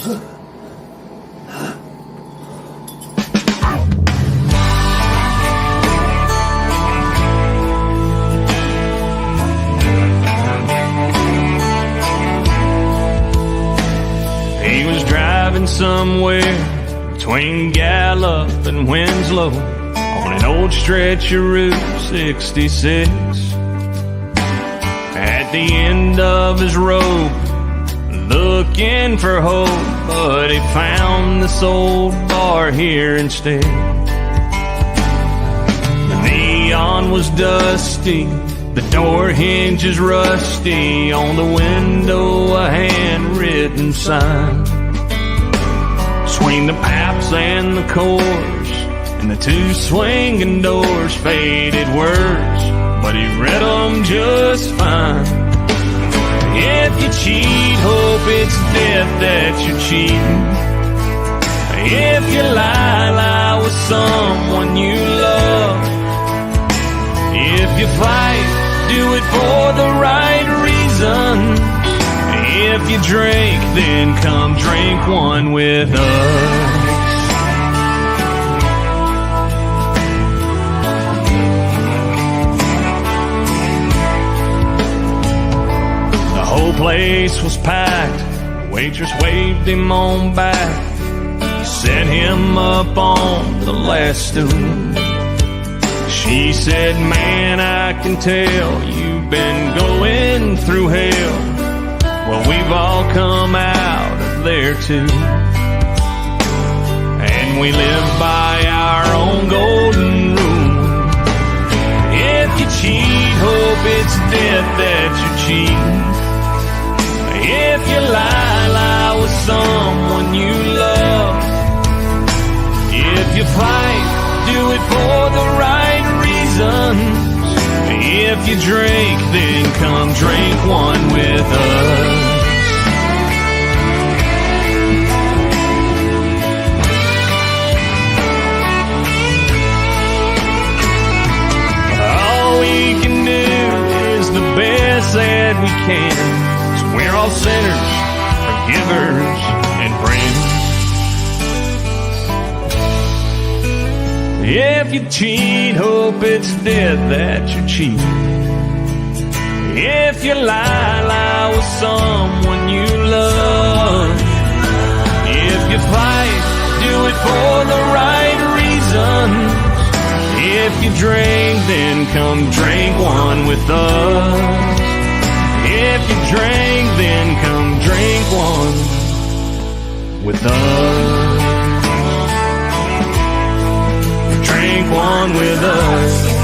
He was driving somewhere between Gallup and Winslow on an old stretch of Route 66. At the end of his rope, looking for hope, but he found this old bar here instead. The neon was dusty, the door hinges rusty, on the window a handwritten sign. Between the Paps and the Coors and the two swinging doors, faded words, but he read them just fine. If you cheat, hope it's death that you're cheating. If you lie, lie with someone you love. If you fight, do it for the right reasons. If you drink, then come drink one with us. The whole place was packed. The waitress waved him on back, set him up on the last stool. She said, man, I can tell you've been going through hell. Well, we've all come out of there too, and we live by our own golden rule. If you cheat, hope it's death that you're cheating. If you lie, lie with someone you love. If you fight, do it for the right reasons. If you drink, then come drink one with us. All we can do is the best that we can. So we're all sinners, forgivers, and friends. If you cheat, hope it's death that you're cheating. If you lie, lie with someone you love. If you fight, do it for the right reasons. If you drink, then come drink one with us. If you drink, then come drink one with us. Drink one with us.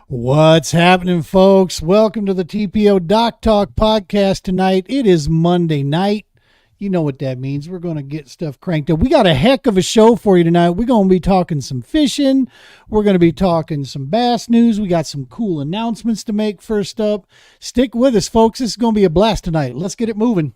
What's happening, folks? Welcome to the TPO Doc Talk podcast tonight. It is Monday night. You know what that means. We're going to get stuff cranked up. We got a heck of a show for you tonight. We're going to be talking some fishing. We're going to be talking some bass news. We got some cool announcements to make first up. Stick with us, folks. This is going to be a blast tonight. Let's get it moving.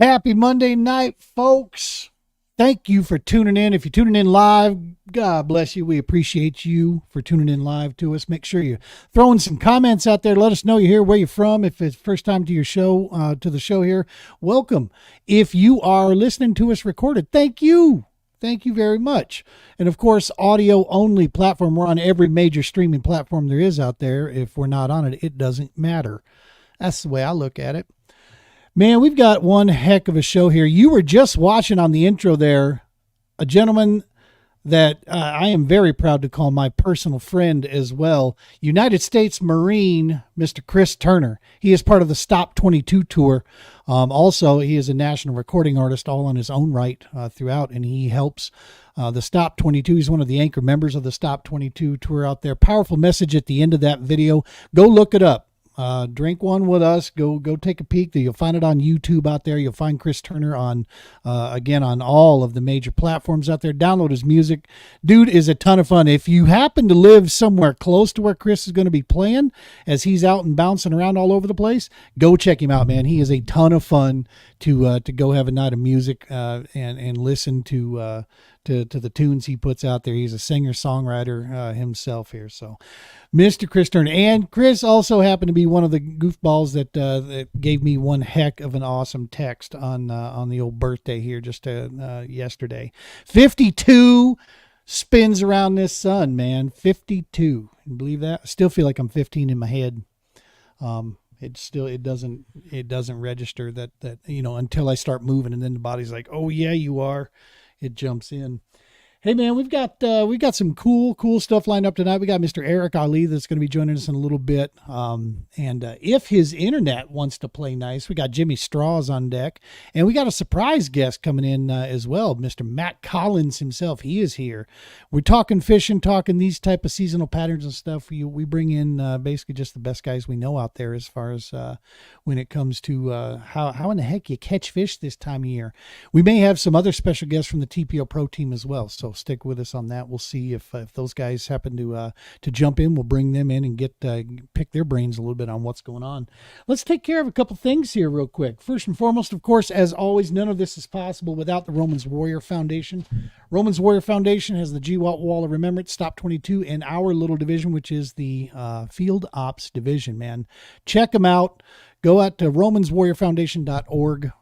Happy Monday night, folks. Thank you for tuning in. If you're tuning in live, God bless you. We appreciate you for tuning in live to us. Make sure you're throwing some comments out there. Let us know you're here, where you're from. If it's first time to your show, to the show here, welcome. If you are listening to us recorded, thank you. Thank you very much. And of course, audio only platform. We're on every major streaming platform there is out there. If we're not on it, it doesn't matter. That's the way I look at it. Man, we've got one heck of a show here. You were just watching on the intro there a gentleman that I am very proud to call my personal friend as well, United States Marine, Mr. Chris Turner. He is part of the Stop 22 tour. Also, he is a national recording artist all on his own right throughout, and he helps the Stop 22. He's one of the anchor members of the Stop 22 tour out there. Powerful message at the end of that video. Go look it up. Drink one with us. Go take a peek. You'll find it on YouTube out there. You'll find Chris Turner on, again, on all of the major platforms out there. Download his music. Dude is a ton of fun. If you happen to live somewhere close to where Chris is going to be playing, as he's out and bouncing around all over the place, go check him out, man. He is a ton of fun to go have a night of music and listen to the tunes he puts out there. He's a singer-songwriter himself here. So Mr. Chris Turner. And Chris also happened to be one of the goofballs that gave me one heck of an awesome text on the old birthday here just yesterday. 52 spins around this sun, man. 52. Can you believe that? I still feel like I'm 15 in my head. It doesn't register that until I start moving, and then the body's like, oh yeah, you are. It jumps in. Hey man, we've got some cool stuff lined up tonight. We got Mr. Eric Allee that's going to be joining us in a little bit. And if his internet wants to play nice, we got Jimmy Straws on deck, and we got a surprise guest coming in as well, Mr. Matt Collins himself. He is here. We're talking fishing, talking these type of seasonal patterns and stuff. We bring in basically just the best guys we know out there as far as when it comes to how in the heck you catch fish this time of year. We may have some other special guests from the TPO Pro team as well. So stick with us on that. We'll see if those guys happen to jump in. We'll bring them in and pick their brains a little bit on what's going on. Let's take care of a couple things here real quick. First and foremost, of course, as always, none of this is possible without the Romans Warrior Foundation. Romans Warrior Foundation has the GWAT Wall of Remembrance, Stop 22, and our little division, which is the Field Ops Division, man. Check them out. Go out to romanswarriorfoundation.org.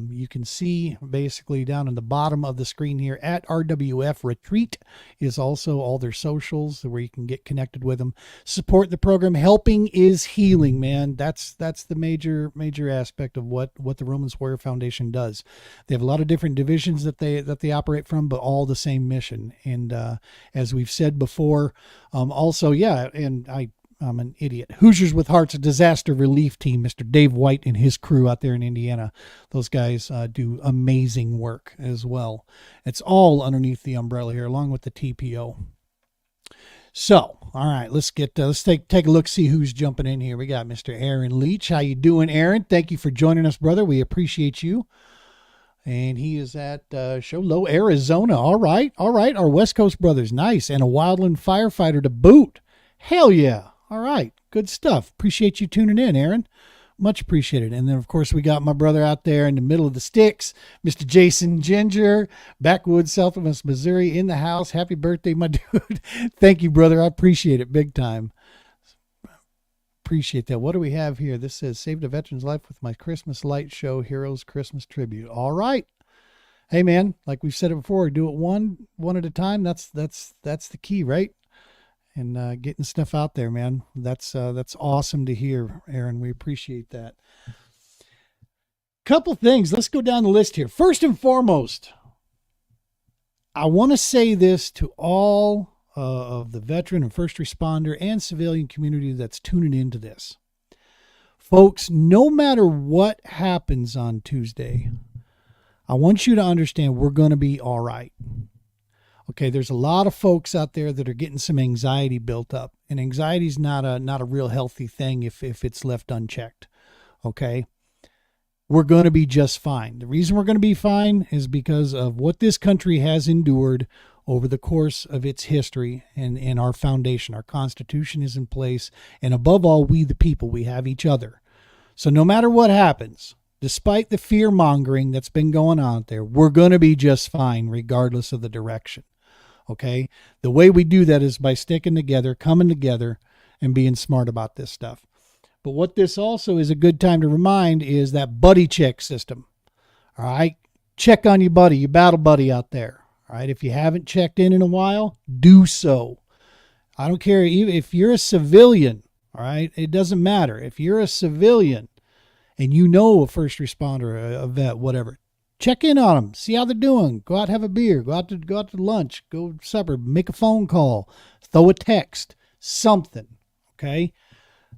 You can see basically down in the bottom of the screen here at RWF Retreat is also all their socials where you can get connected with them. Support the program. Helping is healing, man. That's the major aspect of what the Romans Warrior Foundation does. They have a lot of different divisions that they operate from, but all the same mission. And as we've said before, also, yeah, and I'm an idiot. Hoosiers with Hearts, a disaster relief team, Mr. Dave White and his crew out there in Indiana. Those guys do amazing work as well. It's all underneath the umbrella here, along with the TPO. So, all right, let's take a look, see who's jumping in here. We got Mr. Aaron Leach. How you doing, Aaron? Thank you for joining us, brother. We appreciate you. And he is at Show Low, Arizona. All right. Our West Coast brothers. Nice. And a wildland firefighter to boot. Hell yeah. All right. Good stuff. Appreciate you tuning in, Aaron. Much appreciated. And then, of course, we got my brother out there in the middle of the sticks, Mr. Jason Ginger, backwoods, Southwest Missouri, in the house. Happy birthday, my dude. Thank you, brother. I appreciate it big time. Appreciate that. What do we have here? This says, saved a veteran's life with my Christmas light show, Heroes Christmas Tribute. All right. Hey, man, like we've said it before, do it one at a time. That's the key, right? And getting stuff out there, man. That's awesome to hear, Aaron. We appreciate that. Couple things. Let's go down the list here. First and foremost, I want to say this to all of the veteran and first responder and civilian community that's tuning into this. Folks, no matter what happens on Tuesday, I want you to understand we're going to be all right. Okay, there's a lot of folks out there that are getting some anxiety built up, and anxiety is not a real healthy thing if it's left unchecked. Okay, we're going to be just fine. The reason we're going to be fine is because of what this country has endured over the course of its history, and our foundation, our Constitution is in place, and above all, we the people, we have each other. So no matter what happens, despite the fear mongering that's been going on out there, we're going to be just fine regardless of the direction. Okay. The way we do that is by sticking together, coming together, and being smart about this stuff. But what this also is a good time to remind is that buddy check system. All right. Check on your buddy, your battle buddy out there. All right. If you haven't checked in a while, do so. I don't care. Even if you're a civilian, all right, it doesn't matter. If you're a civilian and you know a first responder, a vet, whatever, check in on them, see how they're doing. Go out, have a beer, go out to lunch, go to supper, make a phone call, throw a text, something. Okay.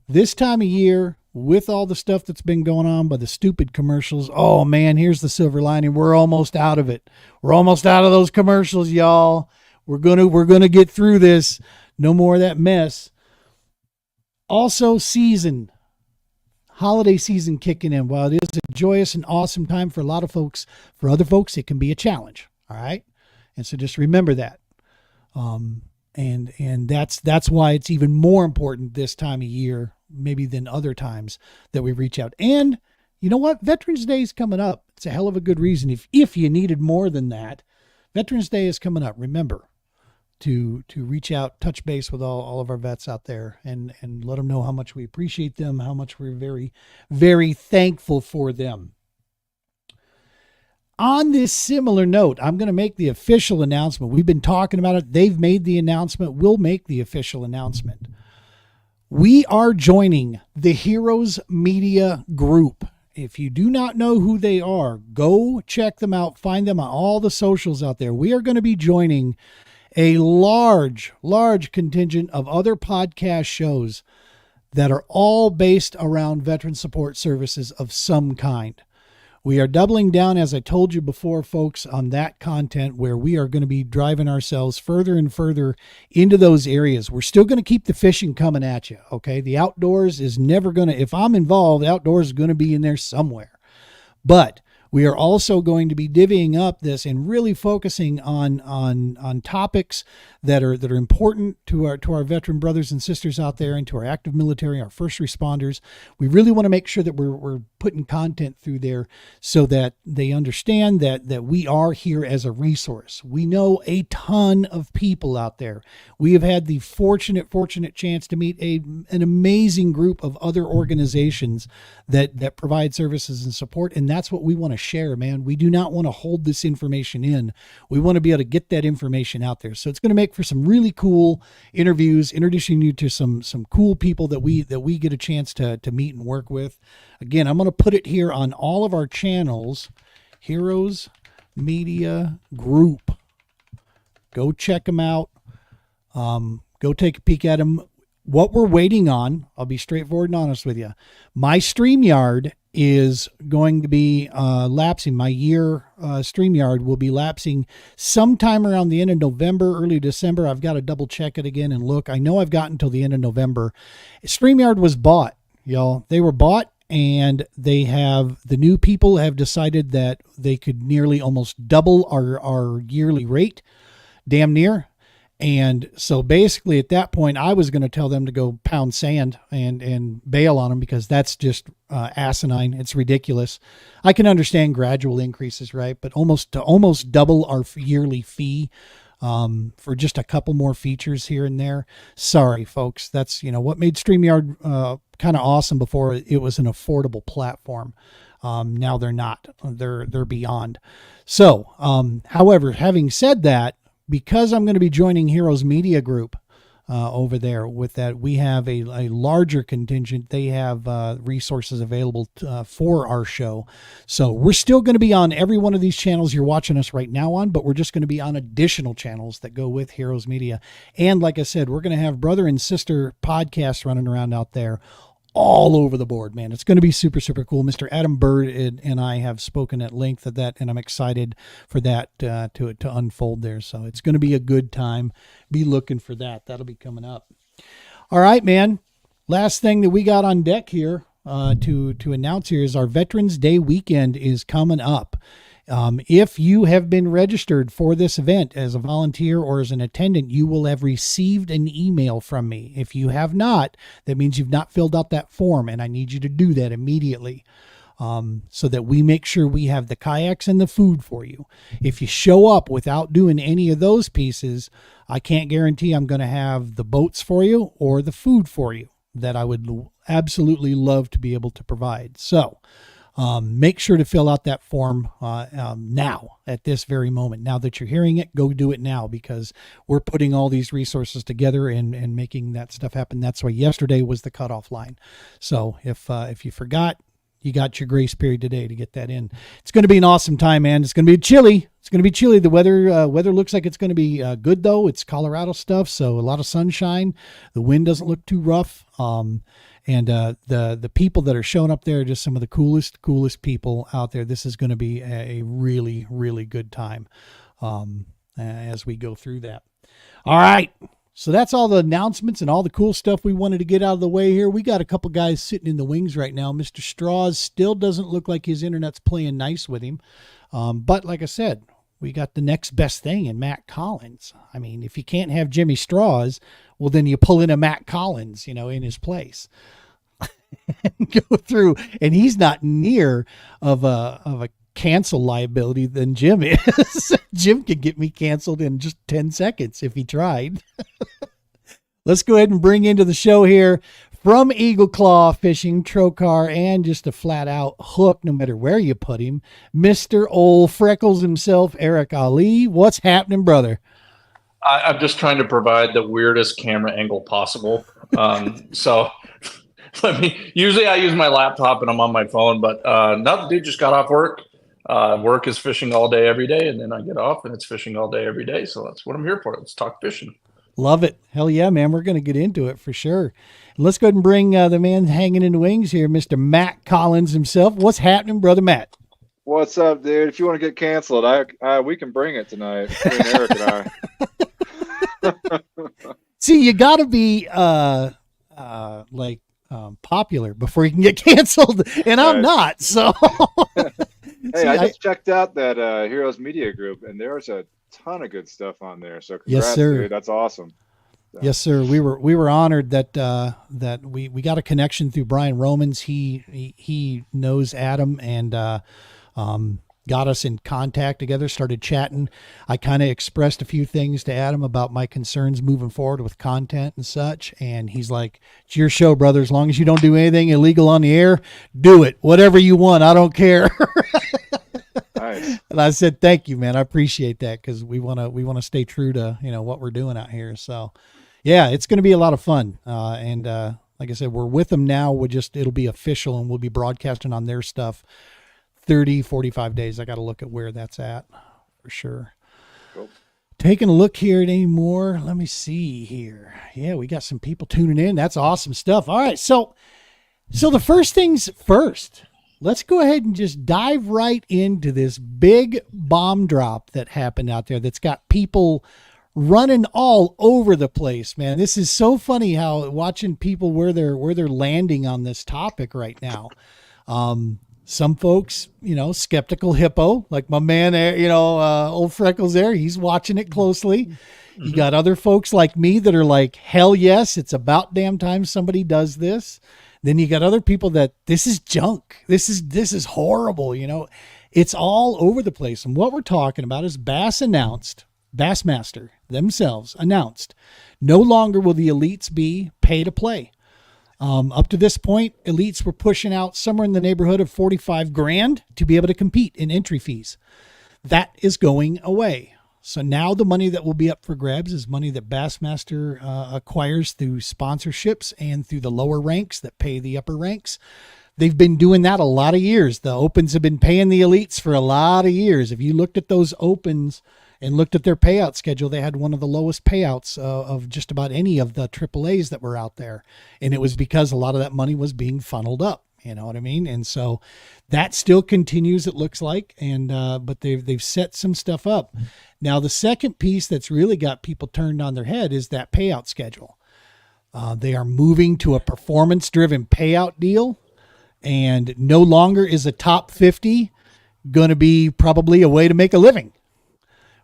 This time of year, with all the stuff that's been going on by the stupid commercials, oh man, here's the silver lining. We're almost out of it. We're almost out of those commercials, y'all. We're gonna get through this. No more of that mess. Also, holiday season kicking in. While it is a joyous and awesome time for a lot of folks, for other folks, it can be a challenge. All right. And so just remember that. And that's why it's even more important this time of year, maybe than other times, that we reach out. And you know what? Veterans Day is coming up. It's a hell of a good reason. If you needed more than that, Veterans Day is coming up. Remember to reach out, touch base with all of our vets out there, and let them know how much we appreciate them, how much we're very, very thankful for them. On this similar note, I'm going to make the official announcement. We've been talking about it. They've made the announcement. We'll make the official announcement. We are joining the Heroes Media Group. If you do not know who they are, go check them out. Find them on all the socials out there. We are going to be joining a large contingent of other podcast shows that are all based around veteran support services of some kind. We are doubling down, as I told you before, folks, on that content where we are going to be driving ourselves further and further into those areas. We're still going to keep the fishing coming at you, okay? The outdoors is never going to, if I'm involved, outdoors is going to be in there somewhere. But we are also going to be divvying up this and really focusing on topics that are important to our veteran brothers and sisters out there, and to our active military, our first responders. We really want to make sure that we're putting content through there so that they understand that we are here as a resource. We know a ton of people out there. We have had the fortunate chance to meet an amazing group of other organizations that provide services and support, and that's what we want to share, man. We do not want to hold this information in. We want to be able to get that information out there. So it's going to make for some really cool interviews, introducing you to some cool people that we get a chance to meet and work with. Again, I'm going to put it here on all of our channels. Heroes Media Group. Go check them out. Go take a peek at them. What we're waiting on, I'll be straightforward and honest with you. My StreamYard is going to be lapsing. My year StreamYard will be lapsing sometime around the end of November, early December. I've got to double check it again and look. I know I've got until the end of November. StreamYard was bought, y'all. They were bought, and the new people have decided that they could nearly almost double our yearly rate, damn near. And so basically at that point, I was going to tell them to go pound sand and bail on them, because that's just asinine. It's ridiculous. I can understand gradual increases, right? But almost double our yearly fee for just a couple more features here and there. Sorry, folks. That's, what made StreamYard kind of awesome before. It was an affordable platform. Now they're not. They're beyond. So, however, having said that, because I'm going to be joining Heroes Media Group over there with that, we have a larger contingent. They have resources available for our show. So we're still going to be on every one of these channels you're watching us right now on, but we're just going to be on additional channels that go with Heroes Media. And like I said, we're going to have brother and sister podcasts running around out there all over the board, man. It's going to be super, super cool. Mr. Adam Bird and I have spoken at length of that, and I'm excited for that to unfold there. So it's going to be a good time. Be looking for that. That'll be coming up. All right, man. Last thing that we got on deck here to announce here is our Veterans Day weekend is coming up. If you have been registered for this event as a volunteer or as an attendant, you will have received an email from me. If you have not, that means you've not filled out that form, and I need you to do that immediately, so that we make sure we have the kayaks and the food for you. If you show up without doing any of those pieces, I can't guarantee I'm going to have the boats for you or the food for you that I would absolutely love to be able to provide. So, make sure to fill out that form now, at this very moment. Now that you're hearing it, go do it now, because we're putting all these resources together and making that stuff happen. That's why yesterday was the cutoff line. So if you forgot, you got your grace period today to get that in. It's going to be an awesome time, man. It's going to be chilly. It's going to be chilly. The weather looks like it's going to be good though. It's Colorado stuff, so a lot of sunshine. The wind doesn't look too rough. And the people that are showing up there are just some of the coolest people out there. This is going to be a really, really good time as we go through that. All right. So that's all the announcements and all the cool stuff we wanted to get out of the way here. We got a couple guys sitting in the wings right now. Mr. Straws still doesn't look like his internet's playing nice with him. But like I said, we got the next best thing in Matt Collins. I mean, if you can't have Jimmy Straws, well, then you pull in a Matt Collins, in his place. And go through, and he's not near of a cancel liability than Jim is. Jim could get me canceled in just 10 seconds if he tried. Let's go ahead and bring into the show here from Eagle Claw Fishing, Trocar, and just a flat out hook, no matter where you put him, Mr. Old Freckles himself, Eric Allee. What's happening, brother? I'm just trying to provide the weirdest camera angle possible. So usually I use my laptop and I'm on my phone, but no, dude just got off work. Work is fishing all day, every day. And then I get off and it's fishing all day, every day. So that's what I'm here for. Let's talk fishing. Love it. Hell yeah, man. We're going to get into it for sure. Let's go ahead and bring the man hanging in the wings here, Mr. Matt Collins himself. What's happening, brother Matt? What's up, dude? If you want to get canceled, we can bring it tonight. Me and Eric and I. See, you got to be popular before you can get canceled, and I'm not. So, hey, I just checked out that Heroes Media Group, and there's a ton of good stuff on there. So, congrats, yes, sir. Dude. That's awesome. So. Yes, sir. We were honored that we got a connection through Brian Romans. He knows Adam and got us in contact together, started chatting. I kind of expressed a few things to Adam about my concerns moving forward with content and such. And he's like, it's your show, brother. As long as you don't do anything illegal on the air, do it. Whatever you want. I don't care. Nice. And I said, thank you, man. I appreciate that. Cause we want to stay true to, what we're doing out here. So yeah, it's going to be a lot of fun. And like I said, we're with them now. It'll be official and we'll be broadcasting on their stuff 45 days. I got to look at where that's at for sure. Cool. Taking a look here at any more. Let me see here. Yeah, we got some people tuning in. That's awesome stuff. All right. So the first things first, let's go ahead and just dive right into this big bomb drop that happened out there. That's got people running all over the place, man. This is so funny how watching people where they're landing on this topic right now. Some folks, skeptical hippo, like my man, old Freckles there, he's watching it closely. Mm-hmm. You got other folks like me that are like, hell yes, it's about damn time somebody does this. Then you got other people that this is junk. This is horrible. It's all over the place. And what we're talking about is Bassmaster themselves announced no longer will the elites be pay to play. Up to this point, elites were pushing out somewhere in the neighborhood of $45,000 to be able to compete in entry fees. That is going away. So now the money that will be up for grabs is money that Bassmaster acquires through sponsorships and through the lower ranks that pay the upper ranks. They've been doing that a lot of years. The opens have been paying the elites for a lot of years. If you looked at those opens and looked at their payout schedule, they had one of the lowest payouts of just about any of the AAAs that were out there. And it was because a lot of that money was being funneled up. You know what I mean? And so that still continues, it looks like. And but they've set some stuff up. Now, the second piece that's really got people turned on their head is that payout schedule. They are moving to a performance-driven payout deal. And no longer is a top 50 going to be probably a way to make a living.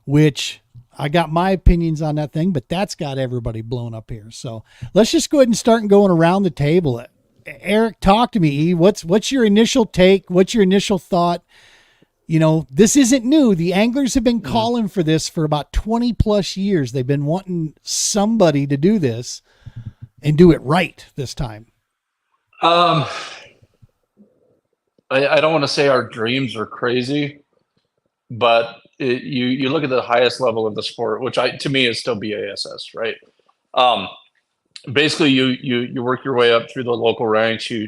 Which I got my opinions on that thing, but that's got everybody blown up here. So let's just go ahead and start going around the table. Eric, talk to me. What's your initial take? What's your initial thought? This isn't new. The anglers have been calling for this for about 20 plus years. They've been wanting somebody to do this and do it right this time. I don't want to say our dreams are crazy, but you look at the highest level of the sport, which to me is still BASS, right? Basically you work your way up through the local ranks. You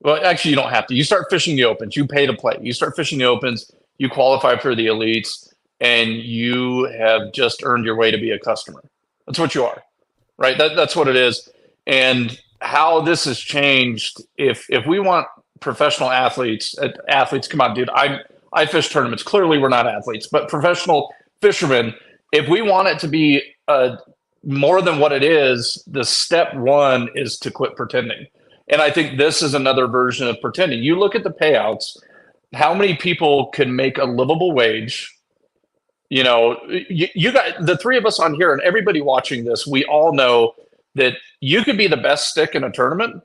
Well, actually, you don't have to. You start fishing the opens. You pay to play. You start fishing the opens. You qualify for the elites, and you have just earned your way to be a customer. That's what you are, right? That's what it is. And how this has changed, if we want professional athletes come on, dude. I fish tournaments. Clearly, we're not athletes, but professional fishermen. If we want it to be more than what it is, the step one is to quit pretending. And I think this is another version of pretending. You look at the payouts. How many people can make a livable wage? You know, you got the three of us on here, and everybody watching this. We all know that you could be the best stick in a tournament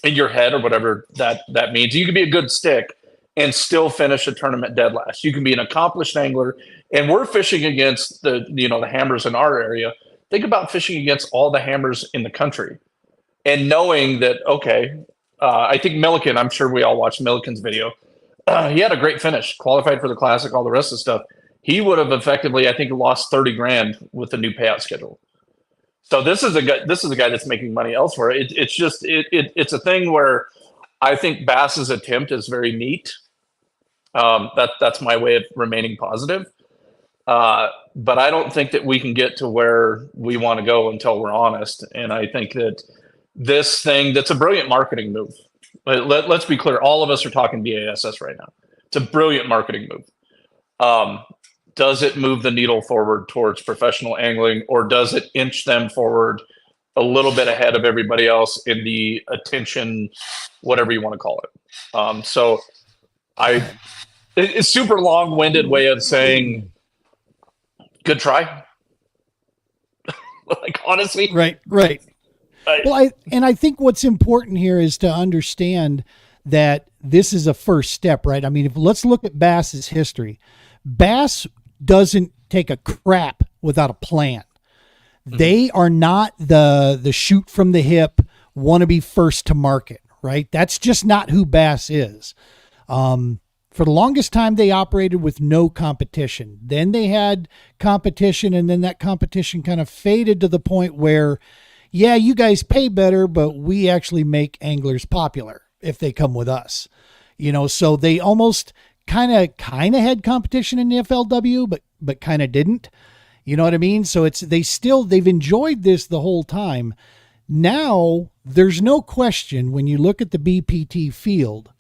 in your head, or whatever that means. You could be a good stick and still finish a tournament dead last. You can be an accomplished angler, and we're fishing against the hammers in our area. Think about fishing against all the hammers in the country, and knowing that, okay, I think Milliken, I'm sure we all watched Milliken's video. He had a great finish, qualified for the Classic, all the rest of the stuff. He would have effectively, I think, lost 30 grand with the new payout schedule. So this is a guy that's making money elsewhere. It's a thing where I think Bass's attempt is very neat. That's my way of remaining positive. But I don't think that we can get to where we want to go until we're honest. And I think that that's a brilliant marketing move. Let's be clear. All of us are talking BASS right now. It's a brilliant marketing move. Does it move the needle forward towards professional angling, or does it inch them forward a little bit ahead of everybody else in the attention, whatever you want to call it? So it's super long-winded way of saying good try. Like, honestly. Right. Well, I think what's important here is to understand that this is a first step, right? I mean, let's look at Bass's history. Bass doesn't take a crap without a plan. Mm-hmm. They are not the shoot from the hip, want to be first to market, right? That's just not who Bass is. For the longest time, they operated with no competition. Then they had competition, and then that competition kind of faded to the point where, yeah, you guys pay better, but we actually make anglers popular if they come with us. So they almost kind of had competition in the FLW, but kind of didn't. You know what I mean? So they've enjoyed this the whole time. Now there's no question when you look at the BPT field,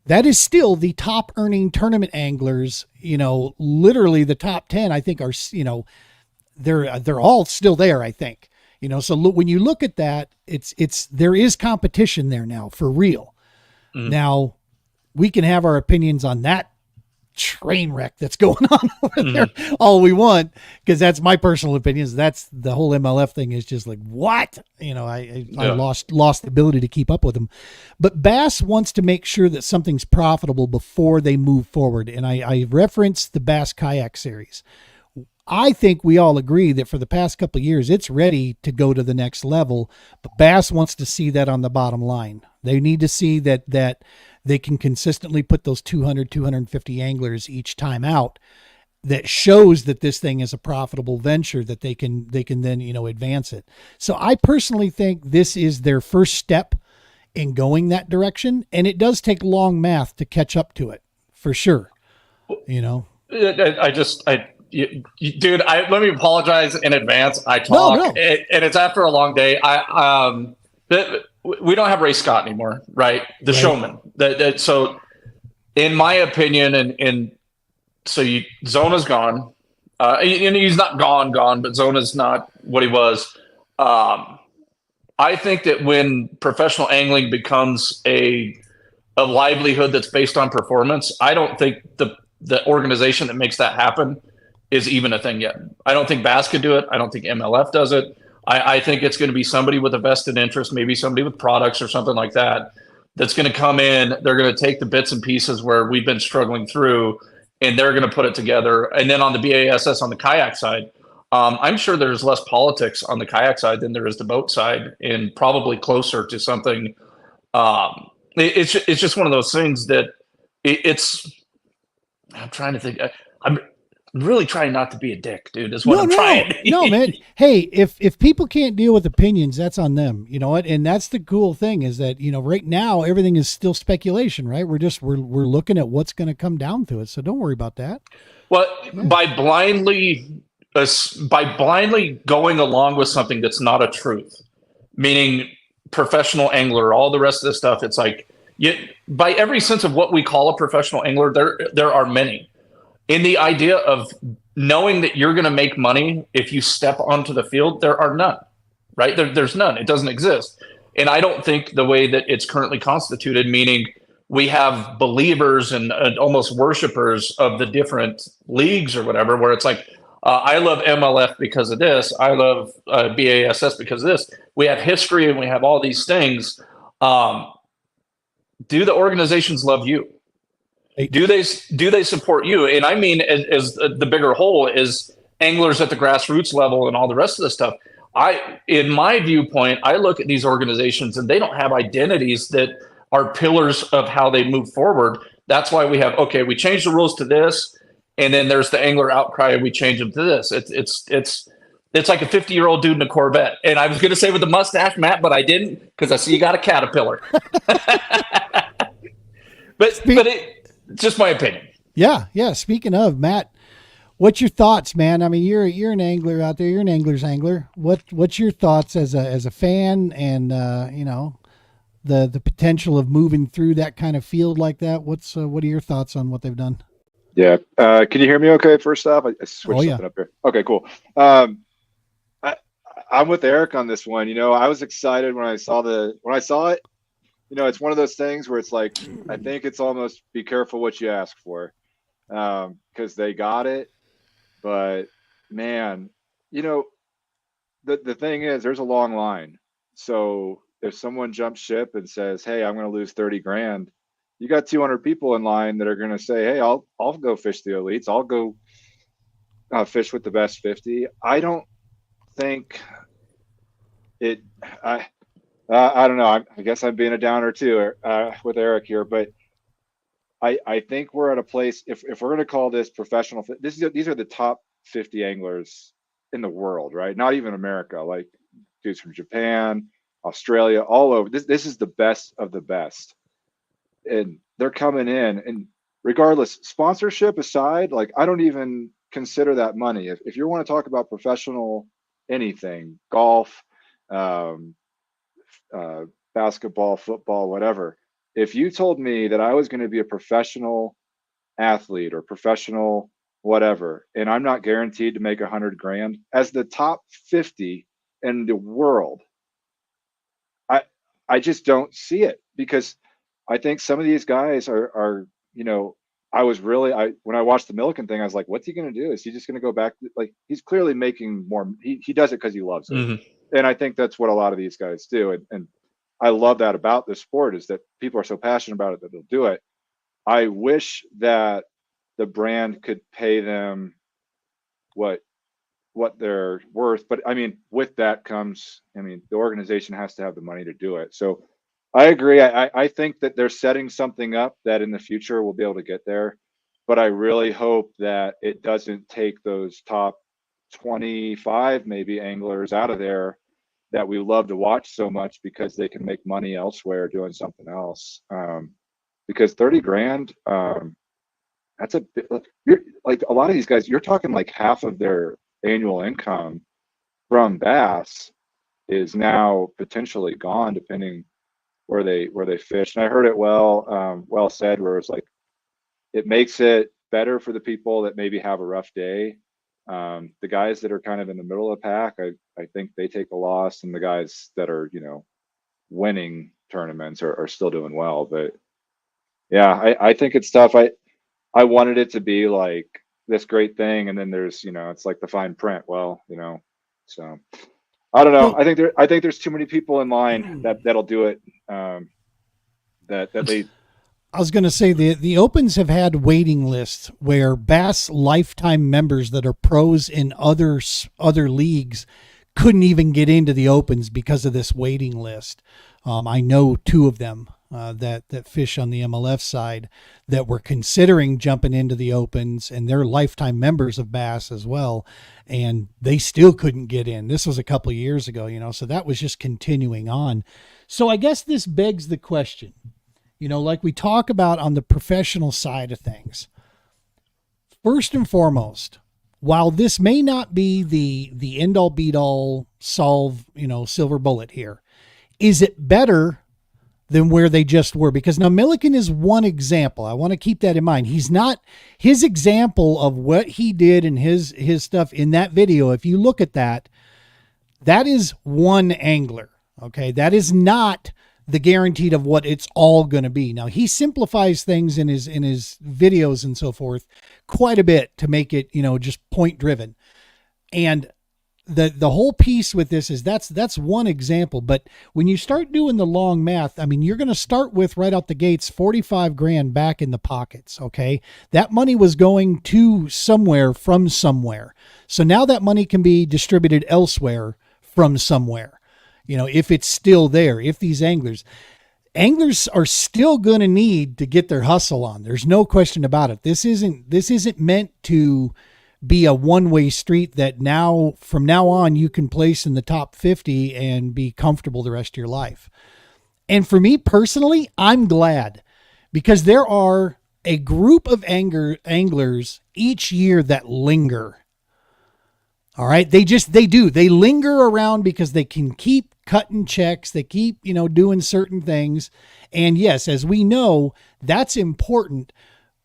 that is still the top earning tournament anglers. Literally the top 10, I think, are, they're all still there, I think. So when you look at that, there is competition there now for real. Mm. Now we can have our opinions on that train wreck that's going on over there all we want, because that's my personal opinions. That's the whole MLF thing is just like, what? I lost the ability to keep up with them. But Bass wants to make sure that something's profitable before they move forward. And I referenced the Bass Kayak Series. I think we all agree that for the past couple of years, it's ready to go to the next level, but Bass wants to see that on the bottom line. They need to see that they can consistently put those 200, 250 anglers each time out. That shows that this thing is a profitable venture, that they can then, advance it. So I personally think this is their first step in going that direction. And it does take long math to catch up to it, for sure. Dude, let me apologize in advance. I talk, no. And it's after a long day. We don't have Ray Scott anymore, right? The showman. So, in my opinion, and so Zona's gone. And he's not gone, but Zona's not what he was. I think that when professional angling becomes a livelihood that's based on performance, I don't think the organization that makes that happen is even a thing yet. I don't think Bass could do it. I don't think MLF does it. I think it's going to be somebody with a vested interest, maybe somebody with products or something like that, that's going to come in. They're going to take the bits and pieces where we've been struggling through, and they're going to put it together. And then on the BASS, on the kayak side, I'm sure there's less politics on the kayak side than there is the boat side, and probably closer to something. It's just one of those things that it's. I'm trying to think. really trying not to be a dick, dude, is what No, I'm no, trying. no, man. Hey, if people can't deal with opinions, that's on them. You know what? And that's the cool thing is that, right now everything is still speculation, right? We're looking at what's going to come down to it. So don't worry about that. Well, by blindly going along with something that's not a truth, meaning professional angler, all the rest of this stuff, it's like by every sense of what we call a professional angler, there are many. In the idea of knowing that you're going to make money if you step onto the field, there are none, right? There's none. It doesn't exist. And I don't think the way that it's currently constituted, meaning we have believers and almost worshipers of the different leagues or whatever, where it's like, I love MLF because of this. I love BASS because of this. We have history and we have all these things. Do the organizations love you? Do they support you? And I mean, as the bigger whole is anglers at the grassroots level and all the rest of the stuff. In my viewpoint, I look at these organizations and they don't have identities that are pillars of how they move forward. That's why we have, we changed the rules to this, and then there's the angler outcry and we change them to this. It's like a 50-year-old dude in a Corvette. And I was going to say with a mustache, Matt, but I didn't because I see you got a Caterpillar. but just my opinion. Yeah. Speaking of, Matt, what's your thoughts, man? I mean, you're an angler out there. You're an angler's angler. What's your thoughts as a fan and the potential of moving through that kind of field like that? What are your thoughts on what they've done? Yeah. Can you hear me okay? First off, I switched something up here. Okay, cool. I'm with Eric on this one. I was excited when I saw it. It's one of those things where it's like, I think it's almost be careful what you ask for, because they got it. But man, the thing is, there's a long line. So if someone jumps ship and says, "Hey, I'm going to lose 30 grand," you got 200 people in line that are going to say, "Hey, I'll go fish the elites. I'll go fish with the best 50." I don't think it. I don't know. I guess I'm being a downer too with Eric here, but I think we're at a place. If we're going to call this professional, these are the top 50 anglers in the world, right? Not even America. Like dudes from Japan, Australia, all over. This is the best of the best, and they're coming in. And regardless, sponsorship aside, like I don't even consider that money. If you want to talk about professional anything, golf. Basketball, football, whatever. If you told me that I was going to be a professional athlete or professional whatever, and I'm not guaranteed to make 100 grand as the top 50 in the world, I just don't see it, because I think some of these guys are when I watched the Milliken thing, I was like, what's he going to do? Is he just going to go back? Like, he's clearly making more. He does it because he loves it. Mm-hmm. And I think that's what a lot of these guys do. And I love that about this sport, is that people are so passionate about it that they'll do it. I wish that the brand could pay them what they're worth. But I mean, with that comes, the organization has to have the money to do it. So I agree. I think that they're setting something up that in the future we'll be able to get there. But I really hope that it doesn't take those top 25 maybe anglers out of there that we love to watch so much, because they can make money elsewhere doing something else. Because 30 grand, that's a bit, like a lot of these guys, you're talking like half of their annual income from bass is now potentially gone, depending where they fish. And I heard it well said, where it's like, it makes it better for the people that maybe have a rough day. The guys that are kind of in the middle of the pack, I think they take a loss, and the guys that are, winning tournaments are still doing well. But yeah, I think it's tough. I wanted it to be like this great thing, and then there's, it's like the fine print. Well, so I don't know. I think there's too many people in line that'll do it. I was going to say the Opens have had waiting lists where Bass lifetime members that are pros in other leagues couldn't even get into the Opens because of this waiting list. I know two of them that fish on the MLF side that were considering jumping into the opens, and they're lifetime members of bass as well, and they still couldn't get in. This was a couple of years ago, so that was just continuing on. So I guess this begs the question, like we talk about on the professional side of things. First and foremost, while this may not be the end all beat all solve, silver bullet here, is it better than where they just were? Because now Milliken is one example. I want to keep that in mind. He's not, his example of what he did and his stuff in that video. If you look at that, that is one angler. Okay. That is not the guaranteed of what it's all going to be. Now he simplifies things in his videos and so forth quite a bit to make it, just point driven. And the whole piece with this is that's one example. But when you start doing the long math, I mean, you're going to start with right out the gates, 45 grand back in the pockets. Okay. That money was going to somewhere from somewhere. So now that money can be distributed elsewhere from somewhere. If it's still there, if these anglers are still going to need to get their hustle on. There's no question about it. This isn't meant to be a one-way street that from now on you can place in the top 50 and be comfortable the rest of your life. And for me personally, I'm glad, because there are a group of anglers each year that linger. All right. They linger around because they can keep cutting checks. They keep, doing certain things. And yes, as we know, that's important.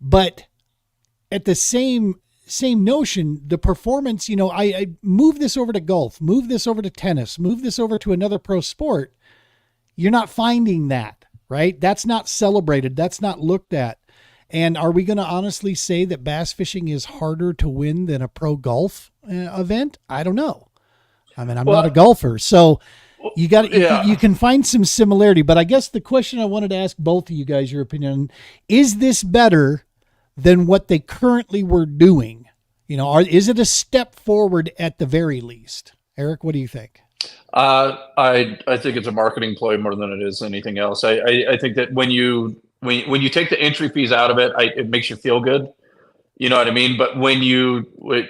But at the same notion, the performance, I move this over to golf, move this over to tennis, move this over to another pro sport. You're not finding that, right? That's not celebrated. That's not looked at. And are we going to honestly say that bass fishing is harder to win than a pro golf event? I don't know. I mean, I'm not a golfer, so you can find some similarity, but I guess the question I wanted to ask both of you guys, your opinion, is this better than what they currently were doing? Is it a step forward at the very least? Eric, what do you think? I think it's a marketing ploy more than it is anything else. I think that when you take the entry fees out of it, it makes you feel good. You know what I mean? But when you look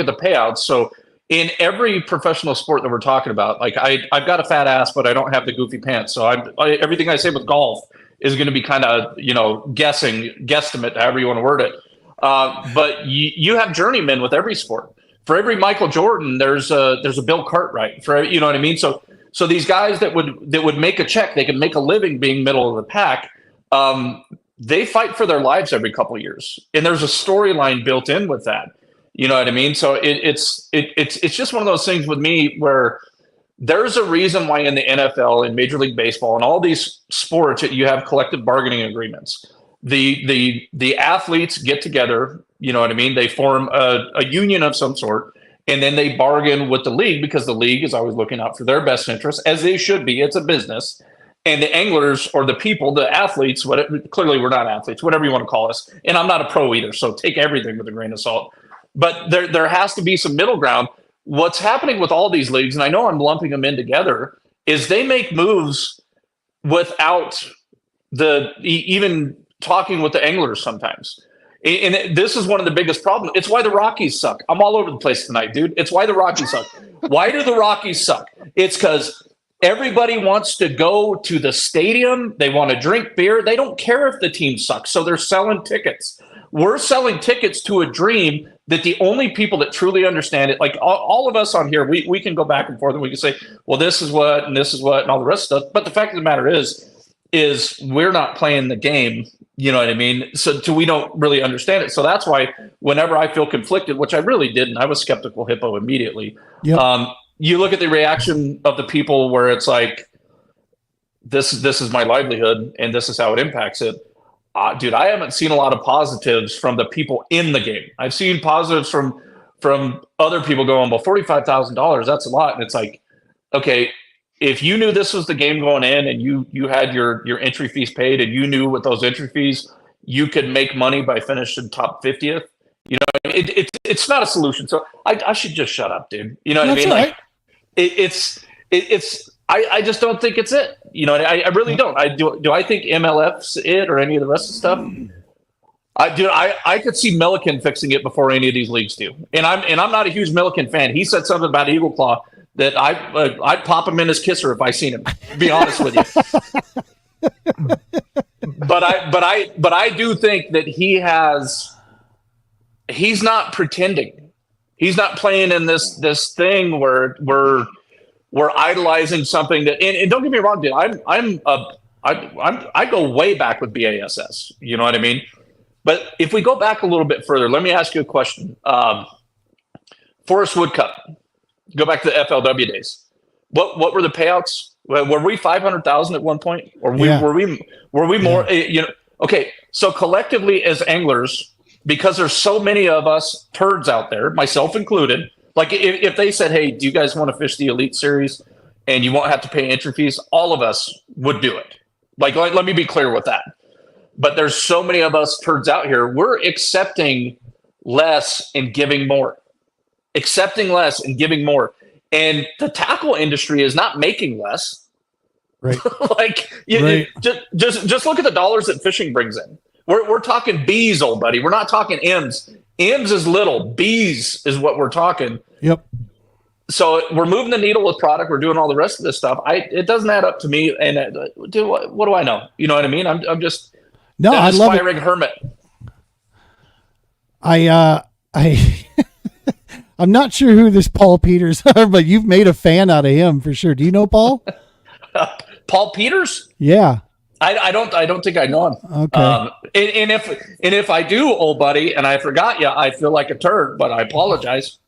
at the payouts, so in every professional sport that we're talking about, like I've got a fat ass, but I don't have the goofy pants. So everything I say with golf is going to be kind of, guesstimate, however you want to word it. But you have journeymen with every sport. For every Michael Jordan, there's a Bill Cartwright. You know what I mean? So these guys that would make a check, they can make a living being middle of the pack. They fight for their lives every couple of years, and there's a storyline built in with that. You know what I mean? So it's just one of those things with me where there's a reason why in the NFL and Major League Baseball and all these sports that you have collective bargaining agreements. The athletes get together, you know what I mean? They form a union of some sort, and then they bargain with the league, because the league is always looking out for their best interests, as they should be. It's a business. And the anglers, or the people, the athletes, clearly we're not athletes, whatever you want to call us. And I'm not a pro either, so take everything with a grain of salt. But there has to be some middle ground. What's happening with all these leagues, and I know I'm lumping them in together, is they make moves without even talking with the anglers sometimes. And this is one of the biggest problems. It's why the Rockies suck. I'm all over the place tonight, dude. It's why the Rockies suck. Why do the Rockies suck? It's because everybody wants to go to the stadium. They want to drink beer. They don't care if the team sucks. So they're selling tickets. We're selling tickets to a dream that the only people that truly understand it, like all of us on here, we can go back and forth and we can say, well, this is what, and this is what, and all the rest of stuff. But the fact of the matter is we're not playing the game. You know what I mean? So we don't really understand it. So that's why whenever I feel conflicted, which I really didn't, I was skeptical hippo immediately. Yep. You look at the reaction of the people where it's like, this is my livelihood and this is how it impacts it. Dude, I haven't seen a lot of positives from the people in the game. I've seen positives from other people going, well, $45,000, that's a lot. And it's like, okay, if you knew this was the game going in and you had your entry fees paid and you knew with those entry fees, you could make money by finishing top 50th, it's not a solution. So I should just shut up, dude. You know what I mean? Right. Like it's I just don't think it's it. You know, I really don't. Do I think MLF's it or any of the rest of the stuff? I could see Milliken fixing it before any of these leagues do. And I'm not a huge Milliken fan. He said something about Eagle Claw that I'd pop him in his kisser if I seen him. To be honest with you. But I do think that he's not pretending. He's not playing in this thing where we're idolizing something that, and don't get me wrong, dude. I go way back with BASS. You know what I mean? But if we go back a little bit further, let me ask you a question. Forest Wood Cup. Go back to the FLW days. What were the payouts? Were we 500,000 at one point, or were we more? You know, okay. So collectively as anglers, because there's so many of us turds out there, myself included. Like if they said, "Hey, do you guys want to fish the Elite Series, and you won't have to pay entry fees?" All of us would do it. Like let me be clear with that. But there's so many of us turds out here. We're accepting less and giving more. Accepting less and giving more. And the tackle industry is not making less. Right. Like right. Just look at the dollars that fishing brings in. We're talking B's, old buddy. We're not talking M's. M's is little. B's is what we're talking. Yep. So we're moving the needle with product. We're doing all the rest of this stuff. It doesn't add up to me. And what do I know? You know what I mean? I'm just I love aspiring hermit. I'm not sure who this Paul Peters are, but you've made a fan out of him for sure. Do you know Paul? Paul Peters? Yeah. I don't think I know him. Okay. And if I do, old buddy, and I forgot you, I feel like a turd, but I apologize.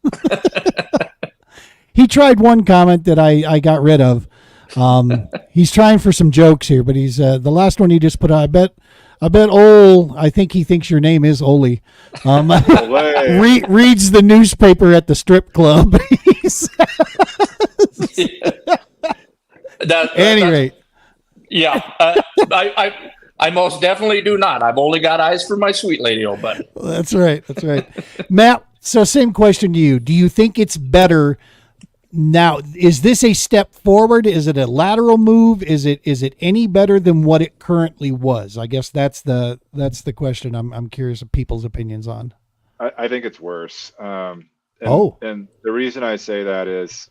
He tried one comment that I got rid of. He's trying for some jokes here, but he's the last one he just put out. I bet I think he thinks your name is Oli. Reads the newspaper at the strip club. Any rate. Yeah. I most definitely do not. I've only got eyes for my sweet lady, old buddy. That's right. Matt, so same question to you. Do you think it's better now? Is this a step forward? Is it a lateral move? Is it any better than what it currently was? I guess that's the question I'm curious of people's opinions on. I think it's worse. And the reason I say that is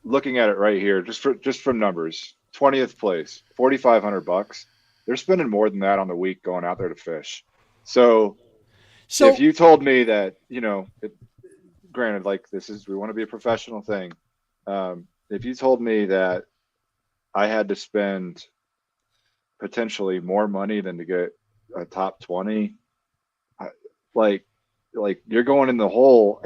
looking at it right here, just from numbers, 20th place, $4,500. They're spending more than that on the week going out there to fish. So if you told me that, granted, like we want to be a professional thing. If you told me that I had to spend potentially more money than to get a top 20, like you're going in the hole.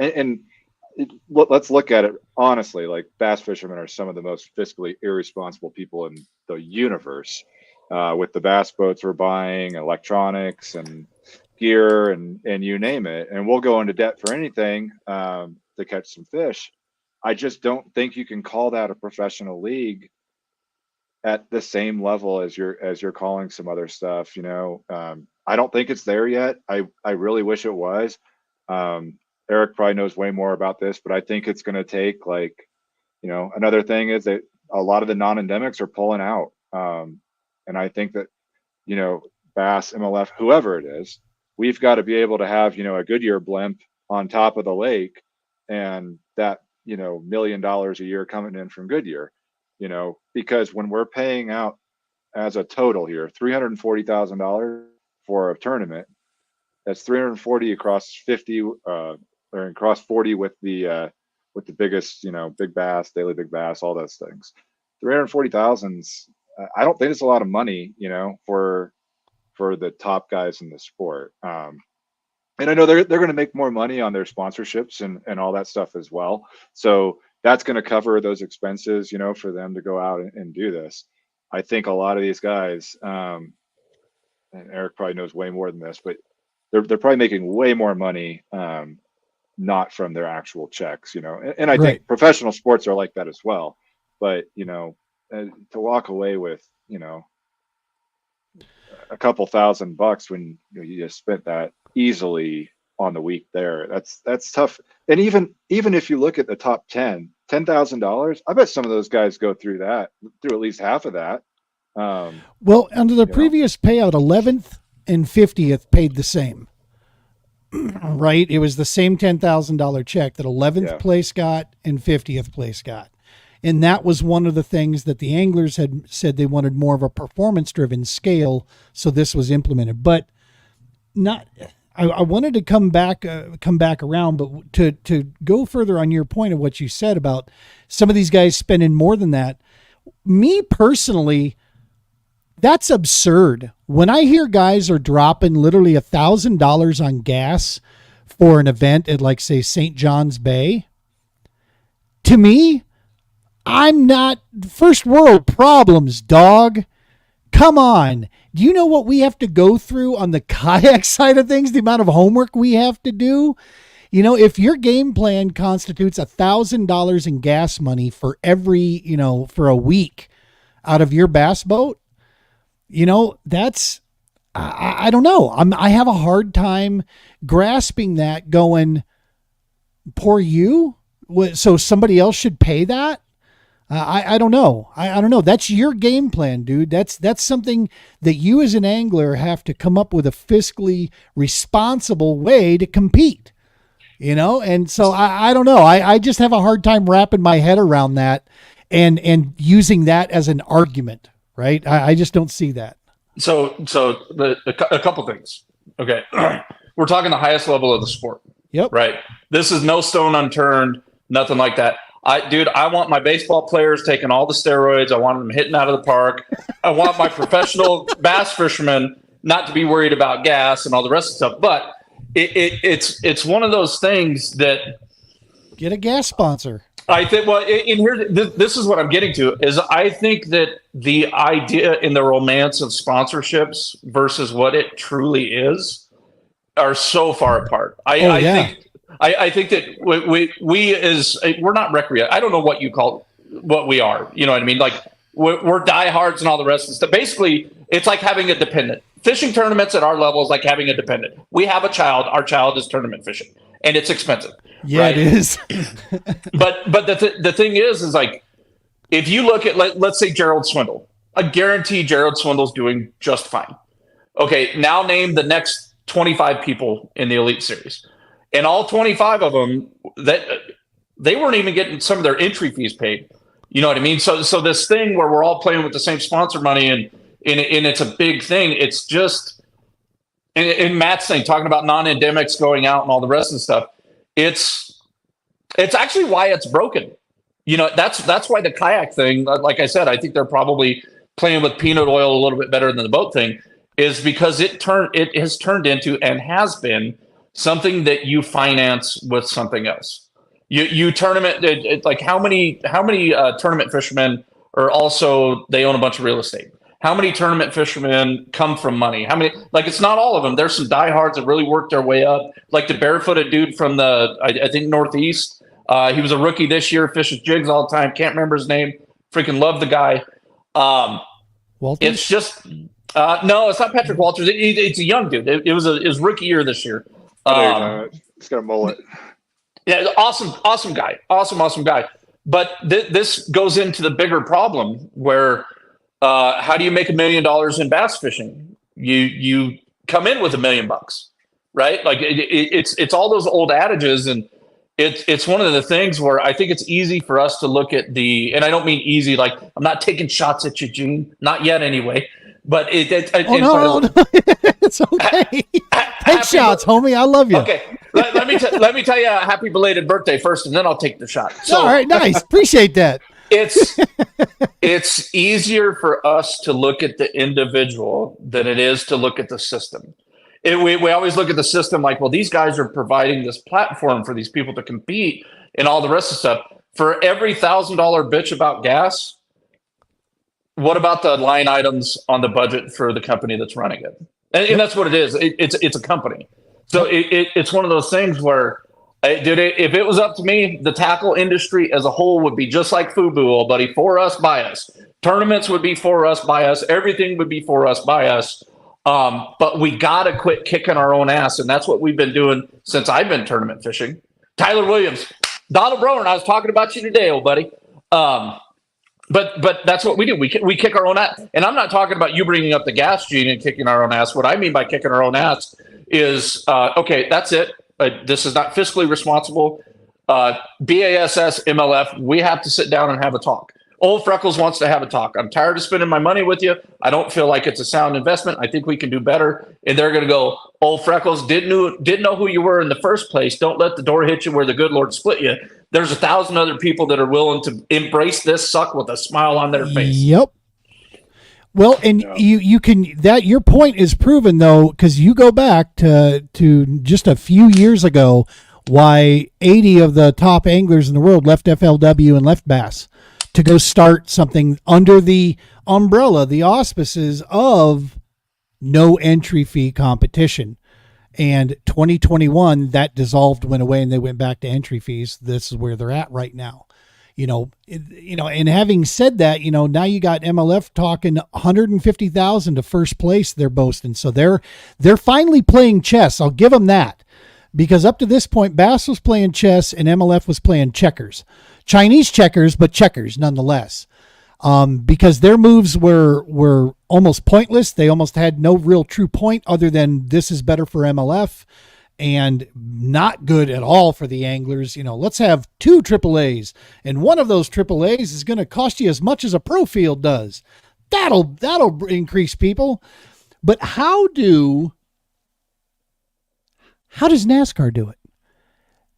Let's look at it honestly. Like, bass fishermen are some of the most fiscally irresponsible people in the universe. With the bass boats we're buying, electronics and gear and you name it, and we'll go into debt for anything to catch some fish. I just don't think you can call that a professional league at the same level as you're calling some other stuff. I don't think it's there yet. I really wish it was. Eric probably knows way more about this, but I think it's going to take another thing is that a lot of the non-endemics are pulling out. And I think that, Bass, MLF, whoever it is, we've got to be able to have, a Goodyear blimp on top of the lake, and that, $1 million a year coming in from Goodyear, because when we're paying out as a total here, $340,000 for a tournament, that's 340 across 50, or across 40 with the biggest, big bass, daily big bass, all those things. 340,000. I don't think it's a lot of money, for the top guys in the sport. And I know they're going to make more money on their sponsorships and all that stuff as well. So that's going to cover those expenses, for them to go out and do this. I think a lot of these guys, and Eric probably knows way more than this, but they're probably making way more money, not from their actual checks, and I think professional sports are like that as well. But, to walk away with, a couple $1,000 when you just spent that easily on the week there, that's tough. And even if you look at the top 10, $10,000. I bet some of those guys go through at least half of that. Well, under the previous payout, 11th and 50th paid the same, right? It was the same $10,000 check that 11th place got and 50th place got. And that was one of the things that the anglers had said they wanted more of a performance driven scale. So this was implemented, but I wanted to come back around, but to go further on your point of what you said about some of these guys spending more than that. Me personally, that's absurd. When I hear guys are dropping literally $1,000 on gas for an event at, like, say, St. John's Bay, to me, I'm not first world problems, dog. Come on. Do you know what we have to go through on the kayak side of things? The amount of homework we have to do? You know, if your game plan constitutes $1,000 in gas money for every, for a week out of your bass boat, that's, I don't know. I have a hard time grasping that, going, poor you. So somebody else should pay that. I don't know. I don't know. That's your game plan, dude. That's something that you as an angler have to come up with a fiscally responsible way to compete, And so I don't know. I just have a hard time wrapping my head around that and using that as an argument, right? I just don't see that. So a couple things. Okay. We're talking the highest level of the sport. Yep. Right. This is no stone unturned, nothing like that. I want my baseball players taking all the steroids. I want them hitting out of the park. I want my professional bass fishermen not to be worried about gas and all the rest of the stuff. But it's one of those things that, get a gas sponsor. I think. Well, in here, this is what I'm getting to. Is I think that the idea in the romance of sponsorships versus what it truly is are so far apart. I think that we're not recreational. I don't know what you call what we are. You know what I mean? Like we're diehards and all the rest of the stuff. Basically, it's like having a dependent. Fishing tournaments at our level is like having a dependent. We have a child. Our child is tournament fishing, and it's expensive. Yeah, right? It is. but the thing is like, if you look at let's say Gerald Swindle, I guarantee Gerald Swindle's doing just fine. Okay, now name the next 25 people in the Elite Series. And all 25 of them, that they weren't even getting some of their entry fees paid. You know what I mean? So this thing where we're all playing with the same sponsor money and it's a big thing. It's just, and Matt's thing, talking about non-endemics going out and all the rest of the stuff. It's actually why it's broken. That's why the kayak thing, like I said, I think they're probably playing with peanut oil a little bit better than the boat thing, is because it has turned into and has been something that you finance with something else. You tournament, like how many tournament fishermen are also, they own a bunch of real estate. How many tournament fishermen come from money? How many, like, it's not all of them. There's some diehards that really worked their way up. Like the barefooted dude from I think Northeast. He was a rookie this year, fishes jigs all the time. Can't remember his name. Freaking love the guy. Walters? It's just, no, it's not Patrick Walters. It's a young dude. It was his rookie year this year. He's got a mullet. Yeah, awesome guy. Awesome guy. But this goes into the bigger problem where how do you make $1 million in bass fishing? You come in with $1 million, right? Like it's all those old adages, and it's one of the things where I think it's easy for us to look at and I don't mean easy, like I'm not taking shots at you, Gene, not yet anyway. But no. It's okay. Take shots, homie. I love you. Okay, let me tell you a happy belated birthday first, and then I'll take the shot. So, all right, nice. Appreciate that. It's easier for us to look at the individual than it is to look at the system. We always look at the system like, well, these guys are providing this platform for these people to compete and all the rest of the stuff. For every $1,000 bitch about gas, what about the line items on the budget for the company that's running it? And that's what it is. It's a company. So it's one of those things where, if it was up to me, the tackle industry as a whole would be just like FUBU, old buddy, for us, by us. Tournaments would be for us, by us. Everything would be for us, by us. But we got to quit kicking our own ass. And that's what we've been doing since I've been tournament fishing. Tyler Williams, Donald Brower, I was talking about you today, old buddy. But that's what we do. We kick our own ass. And I'm not talking about you bringing up the gas, Gene, and kicking our own ass. What I mean by kicking our own ass is, okay, that's it. This is not fiscally responsible. BASS, MLF, we have to sit down and have a talk. Old Freckles wants to have a talk. I'm tired of spending my money with you. I don't feel like it's a sound investment. I think we can do better. And they're going to go, Old Freckles, didn't know who you were in the first place. Don't let the door hit you where the good Lord split you. There's 1,000 other people that are willing to embrace this suck with a smile on their face. Yep. Well, and you can, that your point is proven though, because you go back to just a few years ago, why 80 of the top anglers in the world left FLW and left Bass to go start something under the umbrella, the auspices of no entry fee competition. And 2021, that dissolved, went away, and they went back to entry fees. This is where they're at right now. And having said that, now you got MLF talking 150,000 to first place. They're boasting, so they're finally playing chess. I'll give them that, because up to this point, Bass was playing chess and MLF was playing checkers, Chinese checkers, but checkers nonetheless. Because their moves were almost pointless. They almost had no real true point other than this is better for MLF and not good at all for the anglers. Let's have 2 AAAs, and one of those AAAs is going to cost you as much as a pro field does. That'll increase people. But how does NASCAR do it?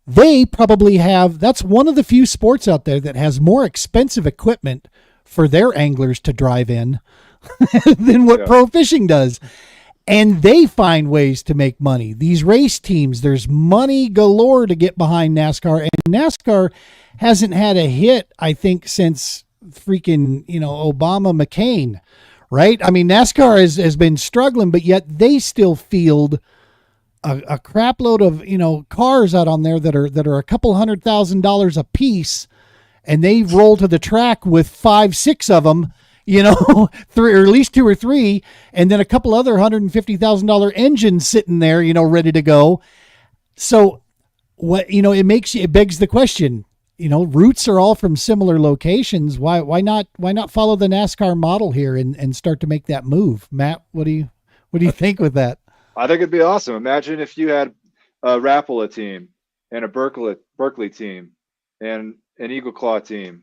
They probably have, that's one of the few sports out there that has more expensive equipment for their anglers to drive in than what pro fishing does. And they find ways to make money. These race teams, there's money galore to get behind NASCAR. And NASCAR hasn't had a hit, I think, since freaking, Obama McCain, right? I mean, NASCAR has been struggling, but yet they still field a crap load of, cars out on there that are a couple $100,000 a piece. And they roll to the track with 5-6 of them, 3, or at least 2 or 3, and then a couple other $150,000 engines sitting there, ready to go. So what, it begs the question, roots are all from similar locations. Why not follow the NASCAR model here and start to make that move? Matt, what do you think with that? I think it'd be awesome. Imagine if you had a Rapala team and a Berkeley team and an Eagle Claw team,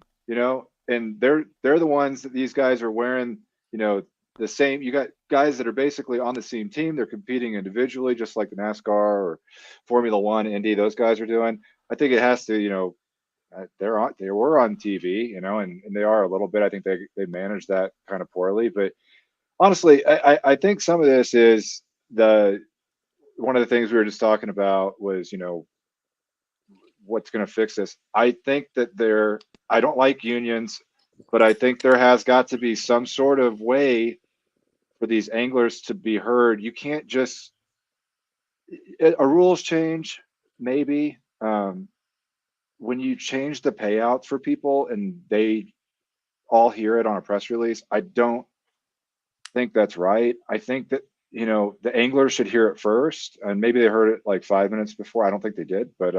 and they're the ones that these guys are wearing, the same. You got guys that are basically on the same team. They're competing individually, just like the NASCAR or Formula One, Indy, those guys are doing. I think it has to, they were on TV, and they are a little bit. I think they managed that kind of poorly, but honestly, I think some of this is one of the things we were just talking about was, what's going to fix this. I think that I don't like unions, but I think there has got to be some sort of way for these anglers to be heard. You can't just, a rules change, maybe. When you change the payouts for people and they all hear it on a press release, I don't think that's right. I think that, the anglers should hear it first, and maybe they heard it like 5 minutes before. I don't think they did, but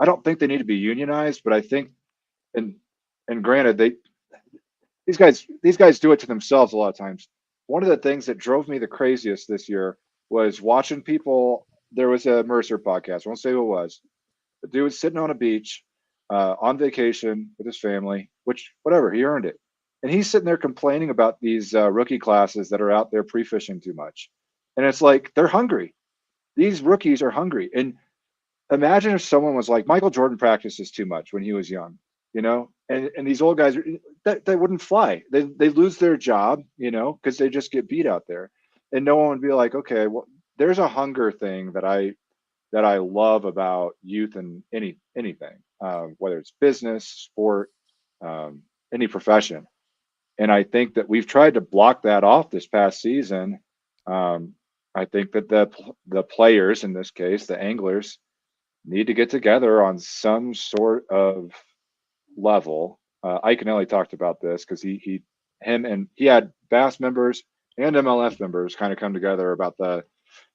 I don't think they need to be unionized, but I think, and granted, these guys do it to themselves a lot of times. One of the things that drove me the craziest this year was watching people. There was a Mercer podcast, I won't say who it was. The dude was sitting on a beach on vacation with his family, which, whatever, he earned it. And he's sitting there complaining about these rookie classes that are out there pre-fishing too much. And it's like, they're hungry. These rookies are hungry. And imagine if someone was like, Michael Jordan practices too much when he was young, and these old guys, they wouldn't fly. They lose their job, because they just get beat out there. And no one would be like, okay, well, there's a hunger thing that I love about youth and anything, whether it's business, sport, any profession. And I think that we've tried to block that off this past season. I think that the players, in this case, the anglers, need to get together on some sort of level. Ike and Ellie talked about this because he had Bass members and MLF members kind of come together about the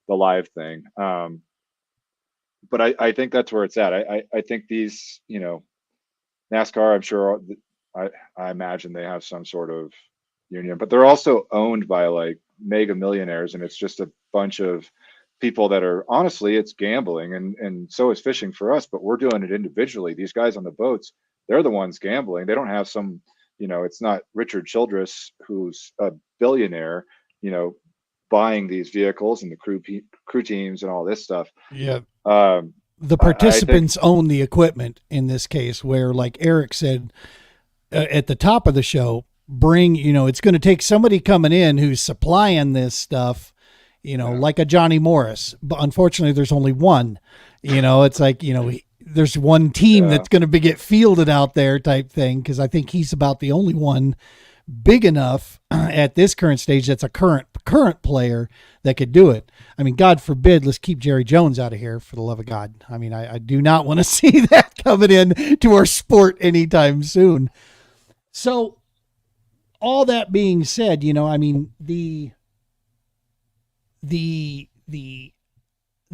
live thing. but I think that's where it's at. I think these, NASCAR, I'm sure, I imagine they have some sort of union, but they're also owned by like mega millionaires, and it's just a bunch of people that are, honestly, it's gambling, and so is fishing for us, but we're doing it individually. These guys on the boats, they're the ones gambling. They don't have some, it's not Richard Childress, who's a billionaire, buying these vehicles and the crew teams and all this stuff. Yeah. The participants own the equipment in this case, where, like Eric said at the top of the show, it's going to take somebody coming in who's supplying this stuff, like a Johnny Morris. But unfortunately, there's only one. It's like, there's one team that's going to get fielded out there type thing, because I think he's about the only one big enough at this current stage that's a current player that could do it. I mean, God forbid, let's keep Jerry Jones out of here, for the love of God. I mean, I do not want to see that coming in to our sport anytime soon. So all that being said, I mean, the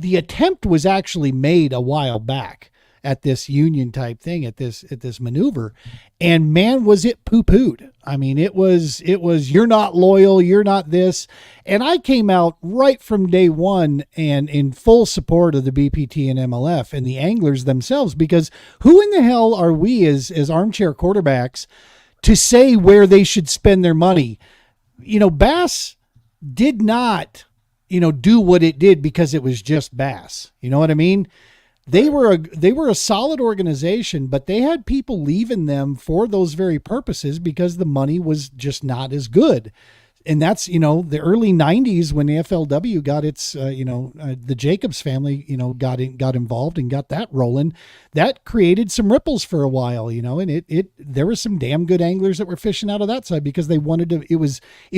attempt was actually made a while back at this union type thing, at this maneuver, and man, was it poo-pooed. I mean, it was, you're not loyal, you're not this. And I came out right from day one and in full support of the BPT and MLF and the anglers themselves, because who in the hell are we as armchair quarterbacks to say where they should spend their money? Bass did not, do what it did because it was just Bass. You know what I mean? They were a solid organization, but they had people leaving them for those very purposes because the money was just not as good. And that's, the early 90s when the FLW got its, the Jacobs family, got involved and got that rolling. That created some ripples for a while, and there were some damn good anglers that were fishing out of that side because they wanted to, it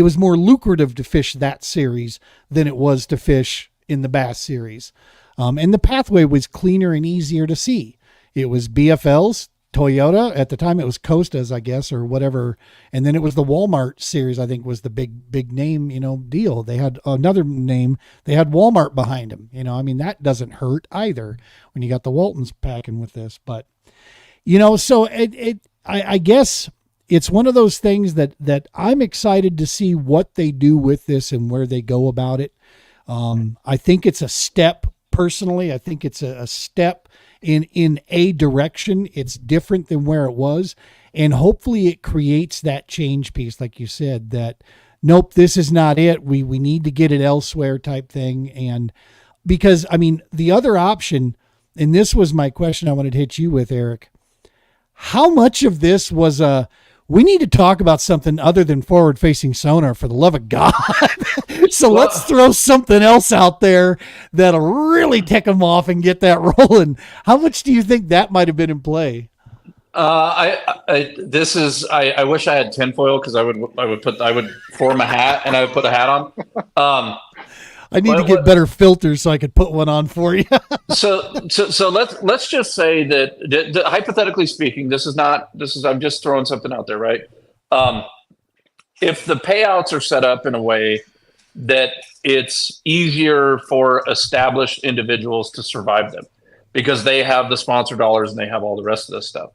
was more lucrative to fish that series than it was to fish in the Bass series. And the pathway was cleaner and easier to see. It was BFLs, Toyota. At the time it was Costas, I guess, or whatever. And then it was the Walmart series, I think, was the big name, deal. They had another name. They had Walmart behind them. I mean, that doesn't hurt either when you got the Waltons packing with this. But, so I guess it's one of those things that I'm excited to see what they do with this and where they go about it. I think it's a step. Personally, I think it's a step in a direction. It's different than where it was. And hopefully it creates that change piece, like you said, that, nope, this is not it. We need to get it elsewhere type thing. And because, I mean, the other option, and this was my question I wanted to hit you with, Eric, how much of this was we need to talk about something other than forward-facing sonar, for the love of God. So let's throw something else out there that'll really tick them off and get that rolling. How much do you think that might have been in play? I wish I had tinfoil, because I would form a hat and I would put a hat on. I need to get better filters so I could put one on for you. So let's just say that hypothetically speaking, I'm just throwing something out there, right? If the payouts are set up in a way that it's easier for established individuals to survive them because they have the sponsor dollars and they have all the rest of this stuff,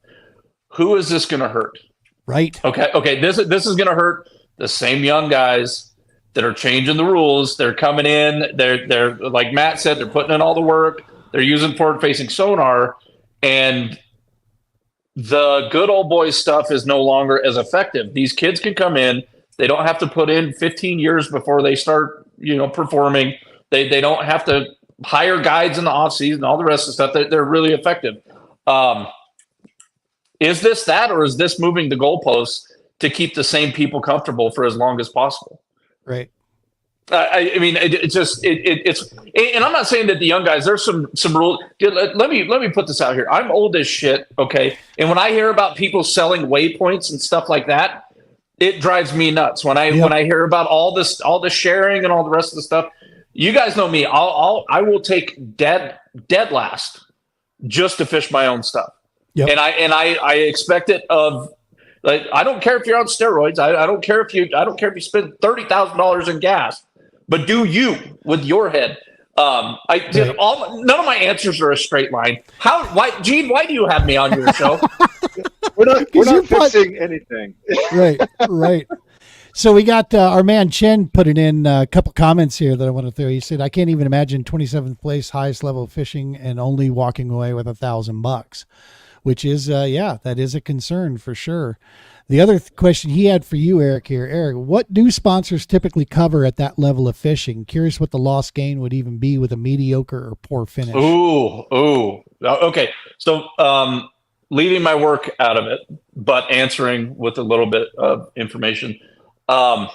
who is this going to hurt? Right. Okay. This is going to hurt the same young guys that are changing the rules. They're coming in. They're like Matt said, they're putting in all the work. They're using forward-facing sonar, and the good old boys stuff is no longer as effective. These kids can come in. They don't have to put in 15 years before they start, performing. They don't have to hire guides in the off season, all the rest of the stuff. They're really effective. Is this that, or is this moving the goalposts to keep the same people comfortable for as long as possible? Right. I mean, it's and I'm not saying that the young guys, there's some rules. Let me put this out here. I'm old as shit. Okay. And when I hear about people selling waypoints and stuff like that, it drives me nuts. When I hear about all the sharing and all the rest of the stuff, you guys know me. I will take dead last just to fish my own stuff. Yep. And I expect it of, like, I don't care if you're on steroids. I don't care if you spend $30,000 in gas, but do you with your head. None of my answers are a straight line. Gene, why do you have me on your show? We're not fixing anything. Right. So we got our man Chen putting in a couple comments here that I want to throw. He said, I can't even imagine 27th place, highest level of fishing, and only walking away with $1,000, which is, that is a concern for sure. The other question he had for you, Eric, what do sponsors typically cover at that level of fishing? Curious what the lost gain would even be with a mediocre or poor finish. Ooh. Okay. So, leaving my work out of it, but answering with a little bit of information. Title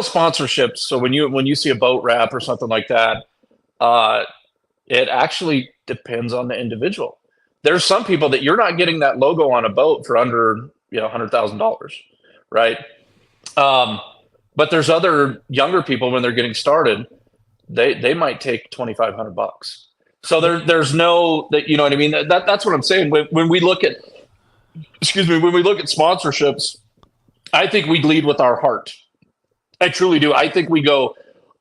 sponsorships. So when you see a boat wrap or something like that, it actually depends on the individual. There's some people that you're not getting that logo on a boat for under $100,000, right? But there's other younger people when they're getting started, they might take $2,500. So there's no that, you know what I mean. That's what I'm saying. When we look at sponsorships, I think we lead with our heart. I truly do. I think we go,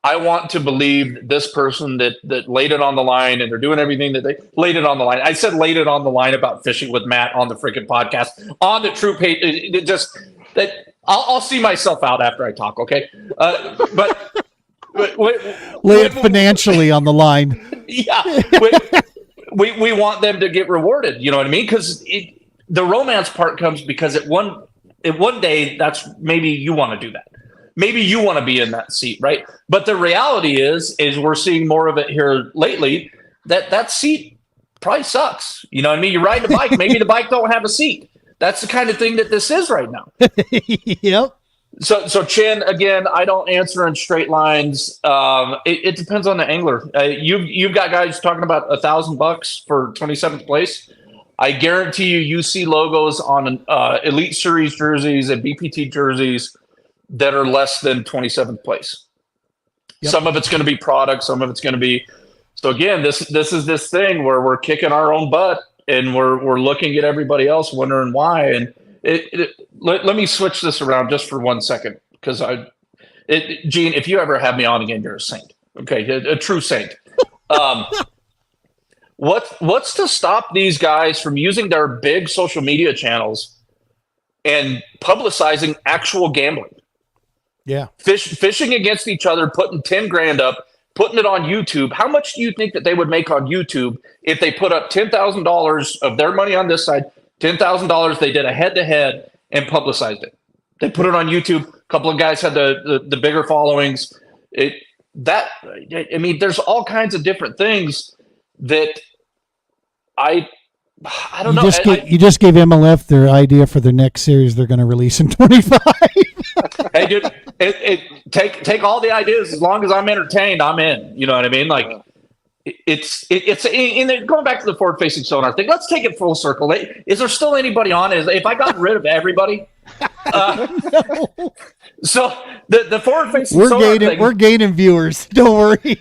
I want to believe this person that laid it on the line and they're doing everything that they laid it on the line. I said laid it on the line about fishing with Matt on the freaking podcast on the true page. It just that I'll see myself out after I talk. Okay. But lay it financially on the line. Yeah. We want them to get rewarded. You know what I mean? Because the romance part comes because at one day, that's maybe you want to do that. Maybe you want to be in that seat, right? But the reality is we're seeing more of it here lately. That seat probably sucks. You know what I mean? You're riding a bike. Maybe the bike don't have a seat. That's the kind of thing that this is right now. Yep. So Chin, again, I don't answer in straight lines. It depends on the angler. You've got guys talking about $1,000 for 27th place. I guarantee you see logos on Elite Series jerseys and BPT jerseys that are less than 27th place. Yep. Some of it's going to be product. Some of it's going to be. So again, this is this thing where we're kicking our own butt and we're looking at everybody else wondering why. And let me switch this around just for 1 second, because Gene, if you ever have me on again, you're a saint. Okay, a true saint. What's to stop these guys from using their big social media channels and publicizing actual gambling? Yeah. Fishing against each other, putting 10 grand up, putting it on YouTube. How much do you think that they would make on YouTube if they put up $10,000 of their money on this side, $10,000, they did a head-to-head and publicized it? They put it on YouTube. A couple of guys had the bigger followings. There's all kinds of different things that I don't know. You just gave MLF their idea for their next series they're going to release in 25. Hey, dude, take all the ideas. As long as I'm entertained, I'm in. You know what I mean? Like, it's going back to the forward-facing sonar thing. Let's take it full circle. Is there still anybody on? If I got rid of everybody? No. So the forward-facing sonar thing, we're gaining viewers. Don't worry.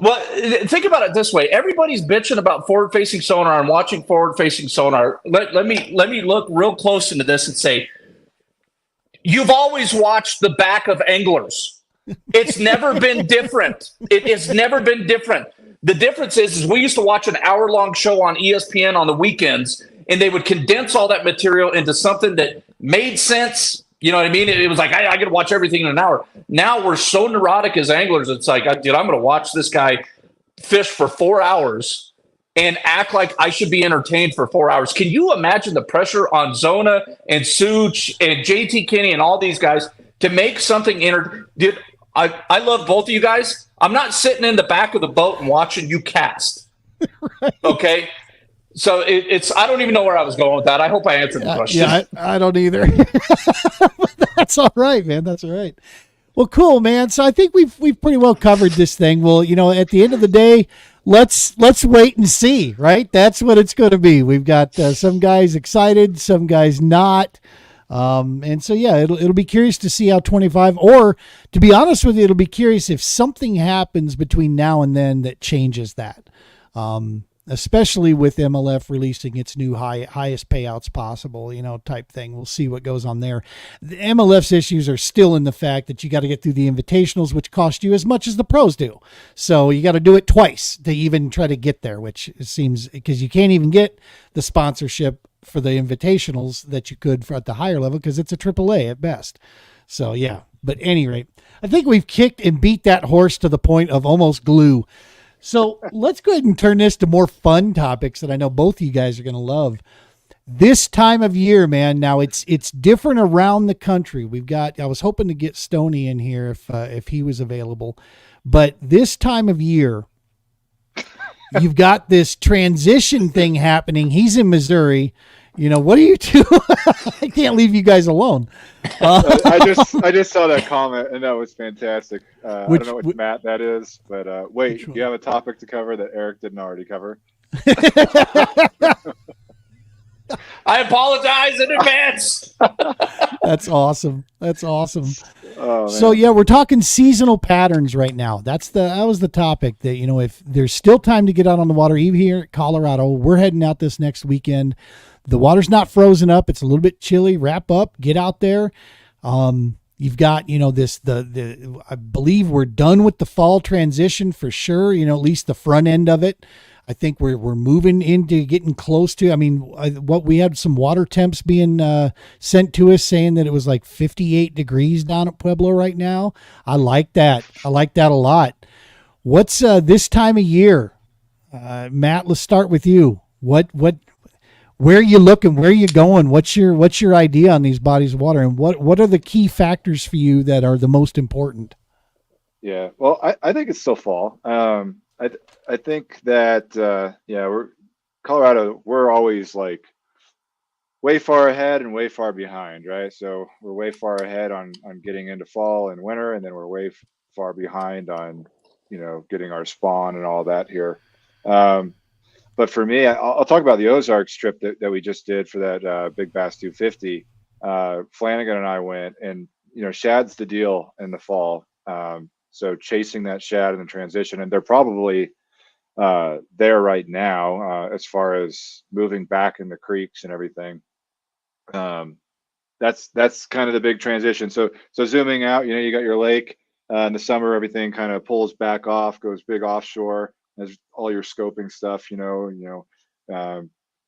Well, think about it this way. Everybody's bitching about forward-facing sonar and watching forward-facing sonar. Let me look real close into this and say, you've always watched the back of anglers. It's never been different. It has never been different. The difference is we used to watch an hour-long show on ESPN on the weekends, and they would condense all that material into something that made sense. You know what I mean? It was like, I got to watch everything in an hour. Now we're so neurotic as anglers. It's like, dude, I'm going to watch this guy fish for 4 hours and act like I should be entertained for 4 hours. Can you imagine the pressure on Zona and Such and JT Kinney and all these guys to make something Dude, I love both of you guys. I'm not sitting in the back of the boat and watching you cast. Right. Okay? So it's I don't even know where I was going with that. I hope I answered the question. Yeah, I don't either. That's all right, man. That's all right. Well, cool, man. So I think we've pretty well covered this thing. Well, at the end of the day, let's wait and see, right? That's what it's going to be. We've got some guys excited, some guys not. And so, yeah, it'll be curious to see how 25, or to be honest with you, it'll be curious if something happens between now and then that changes that. especially with MLF releasing its new highest payouts possible, type thing. We'll see what goes on there. The MLF's issues are still in the fact that you got to get through the invitationals, which cost you as much as the pros do. So you got to do it twice to even try to get there, which seems, because you can't even get the sponsorship for the invitationals that you could for at the higher level, because it's a AAA at best. So yeah, but at any rate, I think we've kicked and beat that horse to the point of almost glue. So let's go ahead and turn this to more fun topics that I know both of you guys are going to love. This time of year, man, now it's different around the country. I was hoping to get Stoney in here if he was available, but this time of year, you've got this transition thing happening. He's in Missouri. What do you do? I can't leave you guys alone. I just saw that comment, and that was fantastic. I don't know which Matt that is, but wait, do you have a topic to cover that Eric didn't already cover? I apologize in advance. That's awesome. Oh, so yeah, we're talking seasonal patterns right now. That was the topic that, if there's still time to get out on the water, even here at Colorado, we're heading out this next weekend. The water's not frozen up. It's a little bit chilly. Wrap up, get out there. You've got, I believe we're done with the fall transition for sure. At least the front end of it. I think we're moving into getting close to, what we had some water temps being sent to us saying that it was like 58 degrees down at Pueblo right now. I like that. I like that a lot. What's this time of year? Matt, let's start with you. Where are you looking? Where are you going? What's your idea on these bodies of water, and what are the key factors for you that are the most important? Yeah, well, I think it's still fall. I think that we're Colorado. We're always like way far ahead and way far behind, right? So we're way far ahead on getting into fall and winter, and then we're way far behind on getting our spawn and all that here. But for me, I'll talk about the Ozarks trip that we just did for that Big Bass 250. Flanagan and I went, and shad's the deal in the fall. So chasing that shad in the transition, and they're probably there right now as far as moving back in the creeks and everything. That's kind of the big transition. So zooming out, you got your lake in the summer, everything kind of pulls back off, goes big offshore. There's all your scoping stuff, then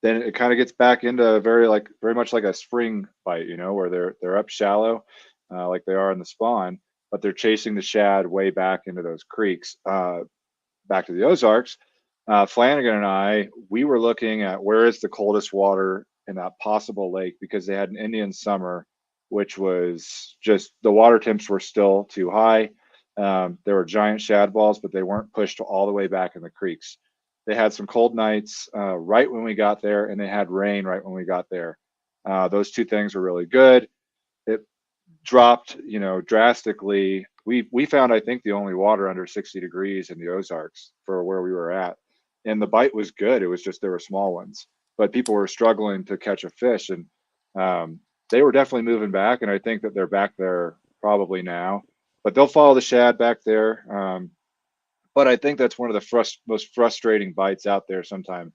it kind of gets back into very much like a spring bite, where they're up shallow, like they are in the spawn, but they're chasing the shad way back into those creeks. Back to the Ozarks, Flanagan and we were looking at where is the coldest water in that possible lake, because they had an Indian summer, which was just the water temps were still too high. There were giant shad balls, but they weren't pushed all the way back in the creeks. They had some cold nights right when we got there, and they had rain right when we got there. Those two things were really good. It dropped, drastically. We found, I think, the only water under 60 degrees in the Ozarks for where we were at, and the bite was good. It was just there were small ones, but people were struggling to catch a fish, and they were definitely moving back. And I think that they're back there probably now, but they'll follow the shad back there. But I think that's one of the most frustrating bites out there sometimes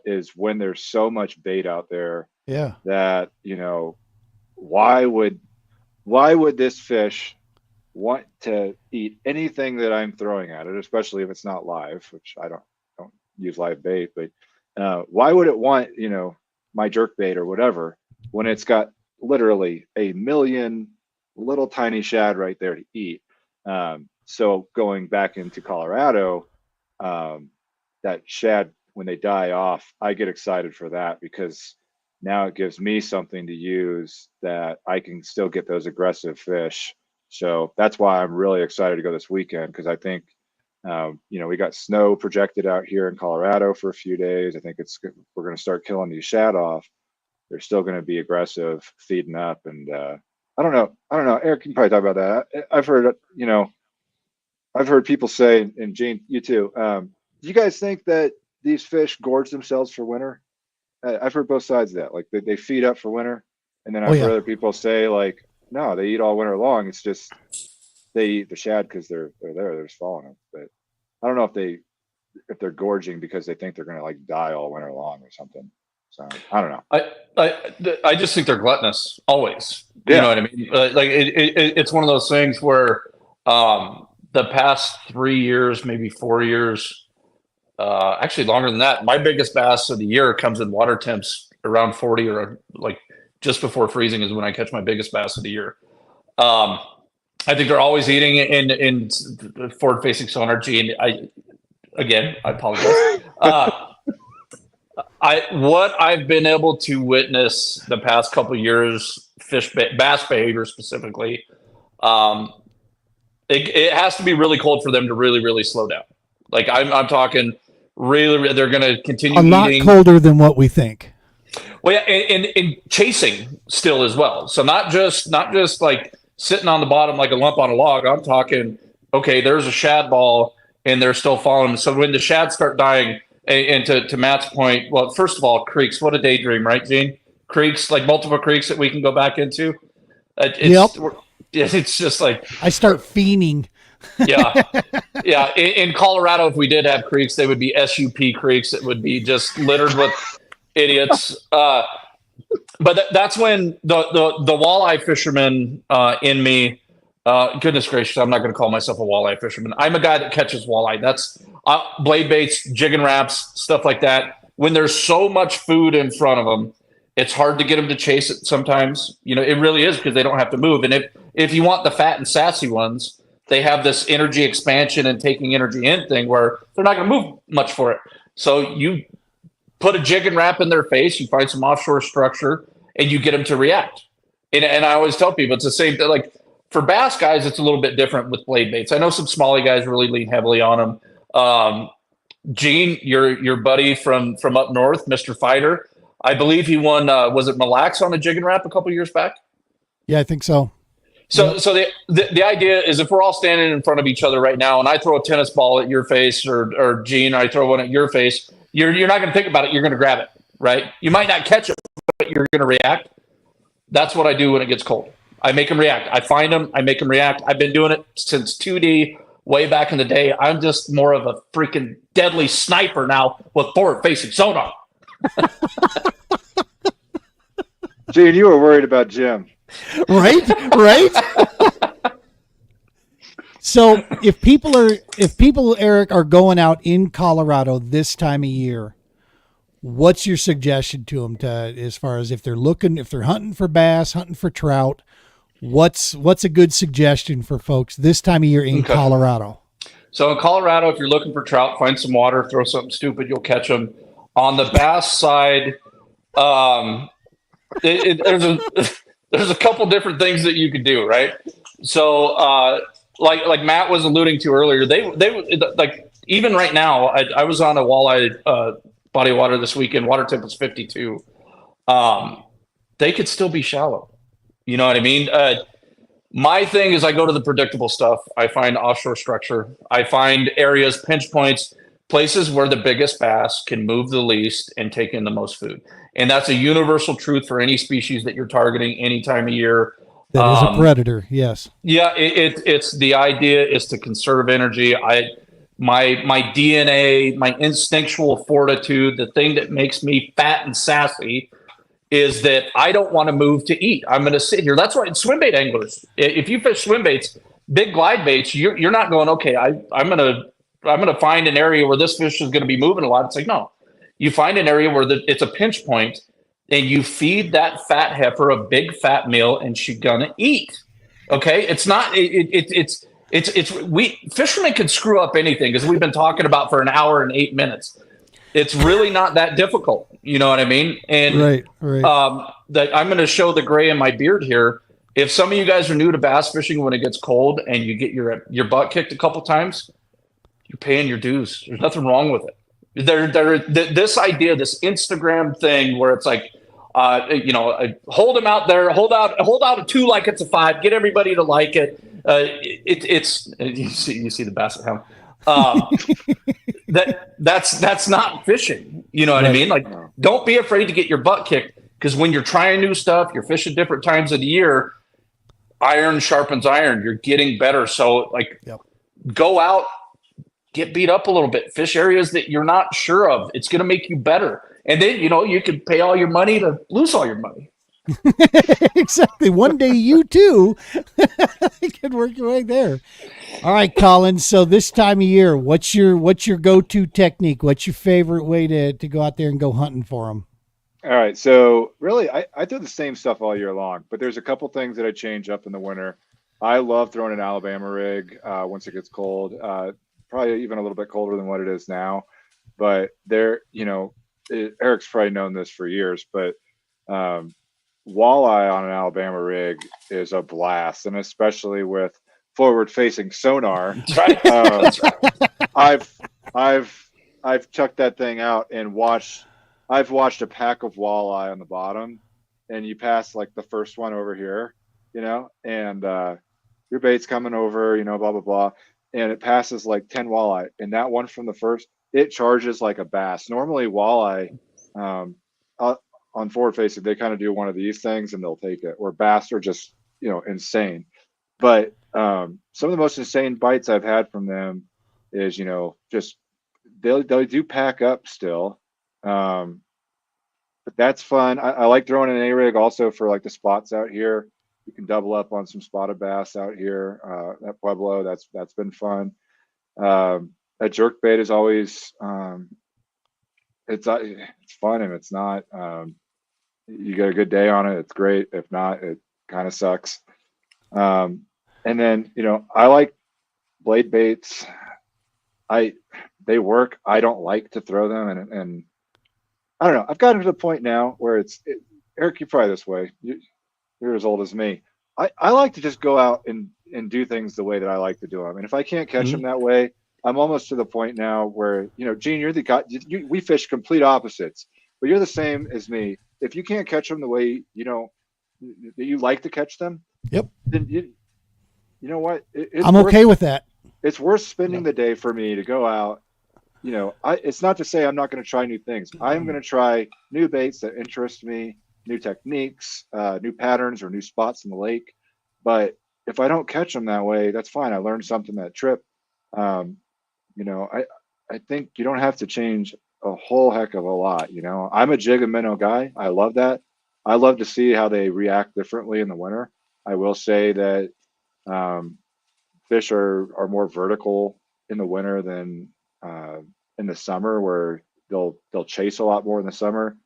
is when there's so much bait out there. Yeah. That, why would this fish want to eat anything that I'm throwing at it, especially if it's not live, which I don't use live bait, but why would it want, my jerk bait or whatever, when it's got literally a million little tiny shad right there to eat? So going back into Colorado, that shad, when they die off, I get excited for that, because now it gives me something to use that I can still get those aggressive fish. So that's why I'm really excited to go this weekend, because I think, we got snow projected out here in Colorado for a few days. I think we're going to start killing these shad off. They're still going to be aggressive, feeding up, and I don't know. Eric, you can probably talk about that. I've heard people say, and Gene, you too. Do you guys think that these fish gorge themselves for winter? I've heard both sides of that. Like they feed up for winter, and then I've heard other people say like, no, they eat all winter long. It's just they eat the shad because they're there. They're just following them. But I don't know if they if they're gorging because they think they're going to like die all winter long or something. So I don't know. I just think they're gluttonous always. Yeah. You know what I mean? Like it's one of those things where the past 3 years, maybe 4 years, actually longer than that, my biggest bass of the year comes in water temps around 40 or like just before freezing is when I catch my biggest bass of the year. I think they're always eating in forward facing sonar. G, and I apologize. What I've been able to witness the past couple of years, bass behavior specifically, it has to be really cold for them to really, really slow down. Like I'm talking really, they're going to continue a lot eating. colder than what we think. Well, yeah, and chasing still as well. So not just like sitting on the bottom like a lump on a log. I'm talking, okay, there's a shad ball and they're still following. So when the shads start dying, and to Matt's point, well, first of all, creeks, what a daydream, right, Gene? Creeks, like multiple creeks that we can go back into. It's just like I start fiending. Yeah. In Colorado, if we did have creeks, they would be SUP creeks. It would be just littered with idiots. But that's when the walleye fisherman in me. Goodness gracious, I'm not going to call myself a walleye fisherman. I'm a guy that catches walleye. That's blade baits, jigging wraps, stuff like that. When there's so much food in front of them, it's hard to get them to chase it sometimes. You know, it really is because they don't have to move. And if you want the fat and sassy ones, they have this energy expansion and taking energy in thing where they're not going to move much for it. So you put a jig and wrap in their face, you find some offshore structure, and you get them to react. And I always tell people it's the same thing. Like for bass guys, it's a little bit different with blade baits. I know some smallie guys really lean heavily on them. Gene, your buddy from up north, Mr. Fighter, I believe he won. Was it Mille Lacs on a jig and wrap a couple years back? Yeah, I think so. So the idea is if we're all standing in front of each other right now, and I throw a tennis ball at your face, or Gene, I throw one at your face, you're not going to think about it. You're going to grab it, right? You might not catch it, but you're going to react. That's what I do when it gets cold. I make them react. I find them. I make them react. I've been doing it since 2D, way back in the day. I'm just more of a freaking deadly sniper now with forward-facing sonar. Gene, you were worried about Jim. Right. So if people, Eric, are going out in Colorado this time of year, what's your suggestion to them as far as if they're hunting for bass, hunting for trout, what's a good suggestion for folks this time of year in Colorado? So in Colorado, if you're looking for trout, find some water, throw something stupid, you'll catch them. On the bass side, there's a couple different things that you could do, right? So, like Matt was alluding to earlier, they like even right now, I was on a walleye body of water this weekend. Water temp was 52. They could still be shallow. You know what I mean? My thing is I go to the predictable stuff. I find offshore structure. I find areas, pinch points, places where the biggest bass can move the least and take in the most food. And that's a universal truth for any species that you're targeting any time of year. That is a predator, yes. Yeah, it's the idea is to conserve energy. My DNA, my instinctual fortitude, the thing that makes me fat and sassy is that I don't want to move to eat. I'm going to sit here. That's why swim bait anglers, if you fish swim baits, big glide baits, you're not going, okay, I'm going to find an area where this fish is going to be moving a lot. It's like, no, you find an area where it's a pinch point and you feed that fat heifer a big fat meal and she's going to eat. Okay. It's not, fishermen can screw up anything, as we've been talking about for an hour and 8 minutes. It's really not that difficult. You know what I mean? And right. That I'm going to show the gray in my beard here. If some of you guys are new to bass fishing, when it gets cold and you get your butt kicked a couple times, you're paying your dues. There's nothing wrong with it. This idea, this Instagram thing where it's like, hold them out there, hold out a 2 like it's a 5, get everybody to like it. It's you see the basset hound. That's not fishing. You know what I mean? Like, don't be afraid to get your butt kicked, because when you're trying new stuff, you're fishing different times of the year. Iron sharpens iron. You're getting better. So go out. get beat up a little bit, fish areas that you're not sure of. It's going to make you better. And then, you could pay all your money to lose all your money. Exactly. One day you too can work your way there. All right, Colin. So this time of year, what's your go-to technique? What's your favorite way to go out there and go hunting for them? All right. So really, I do the same stuff all year long, but there's a couple things that I change up in the winter. I love throwing an Alabama rig once it gets cold, probably even a little bit colder than what it is now. But Eric's probably known this for years, but walleye on an Alabama rig is a blast, and especially with forward-facing sonar. That's right. That's right. I've chucked that thing out and I've watched a pack of walleye on the bottom, and you pass like the first one over here, and your bait's coming over, blah, blah, blah. And it passes like 10 walleye. And that one from the first, it charges like a bass. Normally walleye on forward facing, they kind of do one of these things and they'll take it, or bass are just, insane. But some of the most insane bites I've had from them is, just they do pack up still. But that's fun. I like throwing an A-rig also for like the spots out here. You can double up on some spotted bass out here at Pueblo. That's been fun. A jerk bait is always it's fun, and it's not. You get a good day on it, it's great. If not, it kind of sucks. And then I like blade baits. They work. I don't like to throw them, and I don't know. I've gotten to the point now where Eric, you're probably this way. You're as old as me. I like to just go out and do things the way that I like to do them. And if I can't catch them that way, I'm almost to the point now where, Gene, you're the guy. We fish complete opposites, but you're the same as me. If you can't catch them the way you like to catch them, yep. Then you know what? I'm okay with that. It's worth spending the day for me to go out. It's not to say I'm not going to try new things. I'm going to try new baits that interest me, new techniques, new patterns, or new spots in the lake. But if I don't catch them that way, that's fine. I learned something that trip. I think you don't have to change a whole heck of a lot. I'm a jig and minnow guy. I love that. I love to see how they react differently in the winter. I will say that fish are more vertical in the winter than in the summer, where they'll chase a lot more in the summer.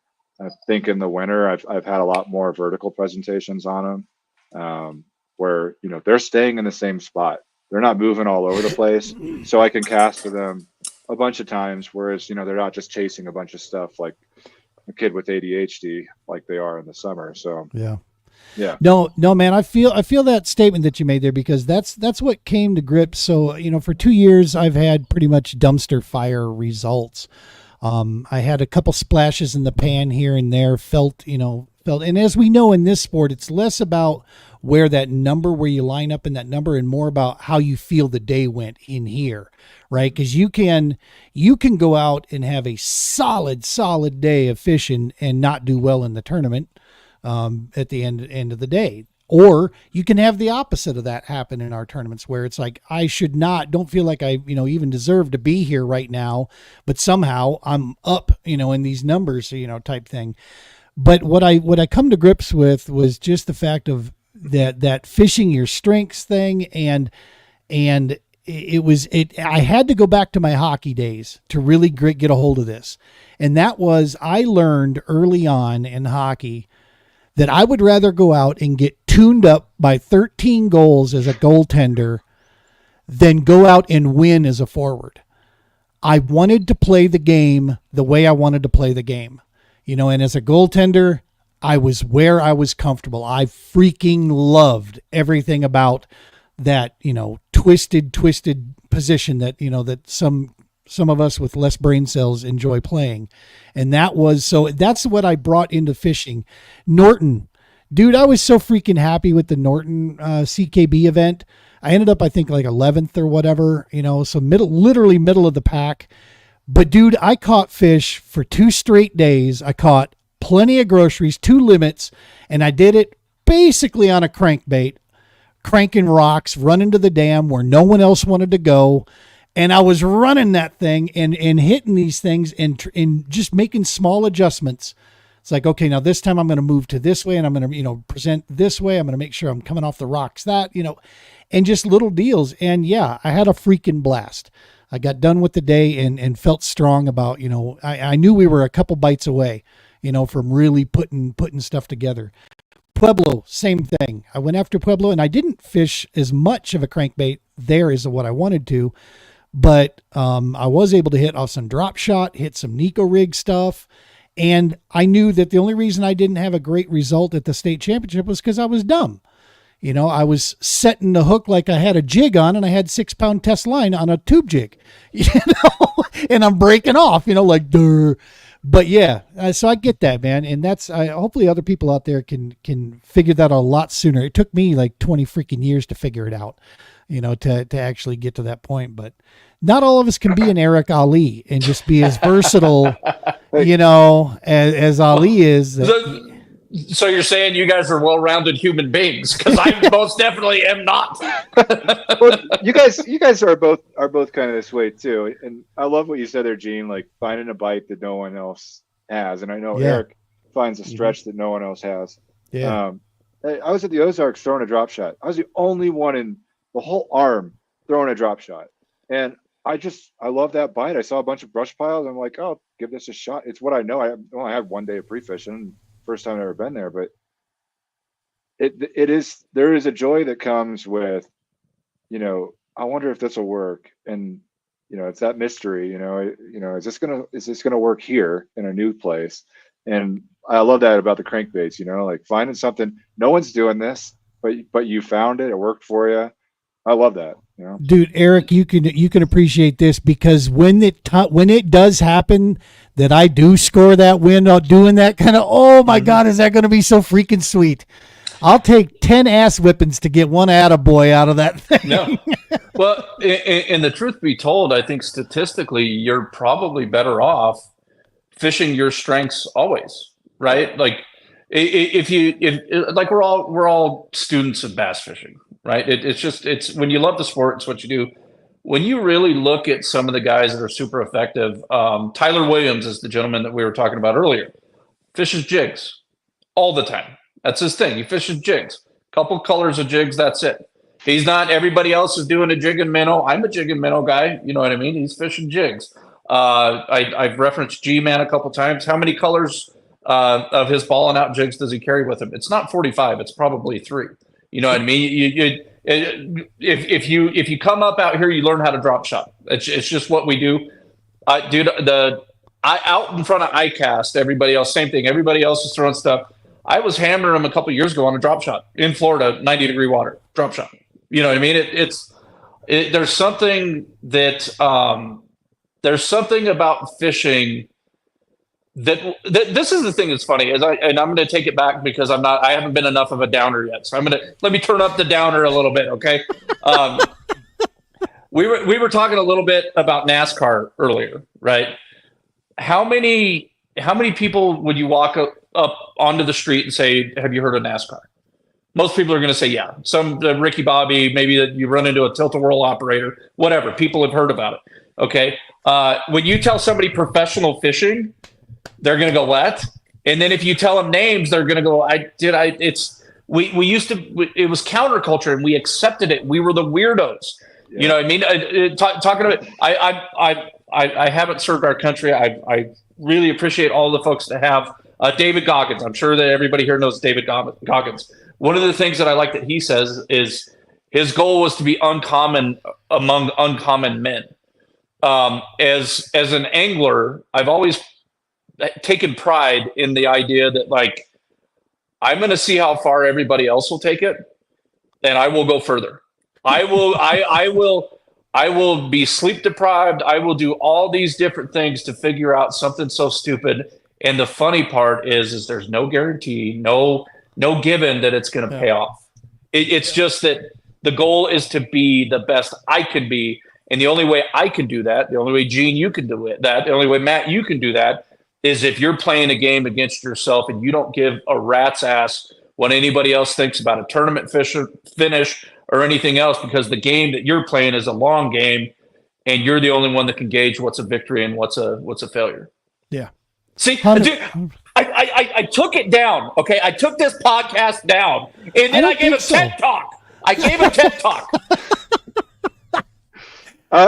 I think in the winter, I've had a lot more vertical presentations on them, where they're staying in the same spot. They're not moving all over the place, so I can cast to them a bunch of times. Whereas they're not just chasing a bunch of stuff like a kid with ADHD like they are in the summer. So yeah. No, man. I feel that statement that you made there, because that's what came to grips. So, for 2 years I've had pretty much dumpster fire results. I had a couple splashes in the pan here and there, felt, and as we know in this sport, it's less about where you line up in that number, and more about how you feel the day went in here, right? Because you can go out and have a solid day of fishing and not do well in the tournament at the end of the day. Or you can have the opposite of that happen in our tournaments, where it's like, I don't feel like I, even deserve to be here right now, but somehow I'm up, in these numbers, type thing. But what I come to grips with was just the fact of that fishing your strengths thing. And I had to go back to my hockey days to really get a hold of this. And that was, I learned early on in hockey that I would rather go out and get tuned up by 13 goals as a goaltender than go out and win as a forward. I wanted to play the game the way I wanted to play the game, and as a goaltender, I was where I was comfortable. I freaking loved everything about that, twisted position that, that some of us with less brain cells enjoy playing. And that's what I brought into fishing. Norton, dude, I was so freaking happy with the Norton CKB event. I ended up, I think, like 11th or whatever, so literally middle of the pack. But dude, I caught fish for 2 straight days. I caught plenty of groceries, 2 limits, and I did it basically on a crankbait, cranking rocks, running to the dam where no one else wanted to go. And I was running that thing and hitting these things and just making small adjustments. It's like, okay, now this time I'm going to move to this way and I'm going to, present this way. I'm going to make sure I'm coming off the rocks and just little deals. And yeah, I had a freaking blast. I got done with the day and felt strong about, I knew we were a couple bites away, from really putting stuff together. Pueblo, same thing. I went after Pueblo and I didn't fish as much of a crankbait there as what I wanted to, but I was able to hit off some drop shot, hit some Nico rig stuff. And I knew that the only reason I didn't have a great result at the state championship was because I was dumb. I was setting the hook like I had a jig on and I had 6-pound test line on a tube jig, and I'm breaking off, like, durr. But yeah, so I get that, man. And that's, hopefully other people out there can figure that out a lot sooner. It took me like 20 freaking years to figure it out, to actually get to that point. But not all of us can be an Eric Allee and just be as versatile, as Allee is. So you're saying you guys are well-rounded human beings? Because I most definitely am not. Well, you guys are both kind of this way too. And I love what you said there, Gene. Like finding a bite that no one else has. And I know Eric finds a stretch that no one else has. Yeah. I was at the Ozarks throwing a drop shot. I was the only one in the whole arm throwing a drop shot, and I love that bite. I saw a bunch of brush piles. I'm like, oh, give this a shot. It's what I know. I only had 1 day of pre-fishing. First time I've ever been there, but there is a joy that comes with, I wonder if this will work. And, it's that mystery, is this gonna work here in a new place? And I love that about the crankbaits, like finding something, no one's doing this, but you found it, it worked for you. I love that. Dude, Eric, you can appreciate this, because when it does happen that I do score that win doing that kind of, oh my God, is that going to be so freaking sweet? I'll take 10 ass whippings to get one attaboy out of that thing. No. Well, and the truth be told, I think statistically, you're probably better off fishing your strengths always, right? Like if we're all students of bass fishing, right? It's when you love the sport, it's what you do. When you really look at some of the guys that are super effective, Tyler Williams is the gentleman that we were talking about earlier. Fishes jigs all the time. That's his thing. He fishes jigs. Couple colors of jigs, that's it. He's not, everybody else is doing a jig and minnow. I'm a jig and minnow guy. You know what I mean? He's fishing jigs. I've referenced G-Man a couple times. How many colors of his ball and out jigs does he carry with him? It's not 45. It's probably 3. You know what I mean? If you come up out here, you learn how to drop shot. It's just what we do. Dude, out in front of ICAST, everybody else, same thing. Everybody else is throwing stuff. I was hammering them a couple years ago on a drop shot in Florida, 90-degree water, drop shot. You know what I mean? There's something about fishing that this is the thing that's funny is I'm going to take it back because I haven't been enough of a downer yet. So let me turn up the downer a little bit. Okay. We were talking a little bit about NASCAR earlier, right? How many people would you walk up onto the street and say, have you heard of NASCAR? Most people are going to say, yeah. Some Ricky Bobby, maybe that you run into a tilt-a-whirl operator, whatever. People have heard about it. Okay. When you tell somebody professional fishing, they're going to go, what? And then if you tell them names, they're going to go, we used to, it was counterculture and we accepted it. We were the weirdos. Yeah. You know what I mean? Talking about, I haven't served our country. I really appreciate all the folks that have. David Goggins. I'm sure that everybody here knows David Goggins. One of the things that I like that he says is his goal was to be uncommon among uncommon men. As an angler, I've always taken pride in the idea that, like, I'm going to see how far everybody else will take it, and I will go further. I will be sleep deprived. I will do all these different things to figure out something so stupid. And the funny part is there's no guarantee, no given that it's going to pay off. It's just that the goal is to be the best I can be. And the only way I can do that, the only way, Gene, you can do it, the only way, Matt, you can do that is if you're playing a game against yourself and you don't give a rat's ass what anybody else thinks about a tournament finish or anything else, because the game that you're playing is a long game. and you're the only one that can gauge what's a victory and what's a failure. Yeah. See, dude, I took it down. Okay, I took this podcast down, and then I gave a TED talk. I gave a TED talk.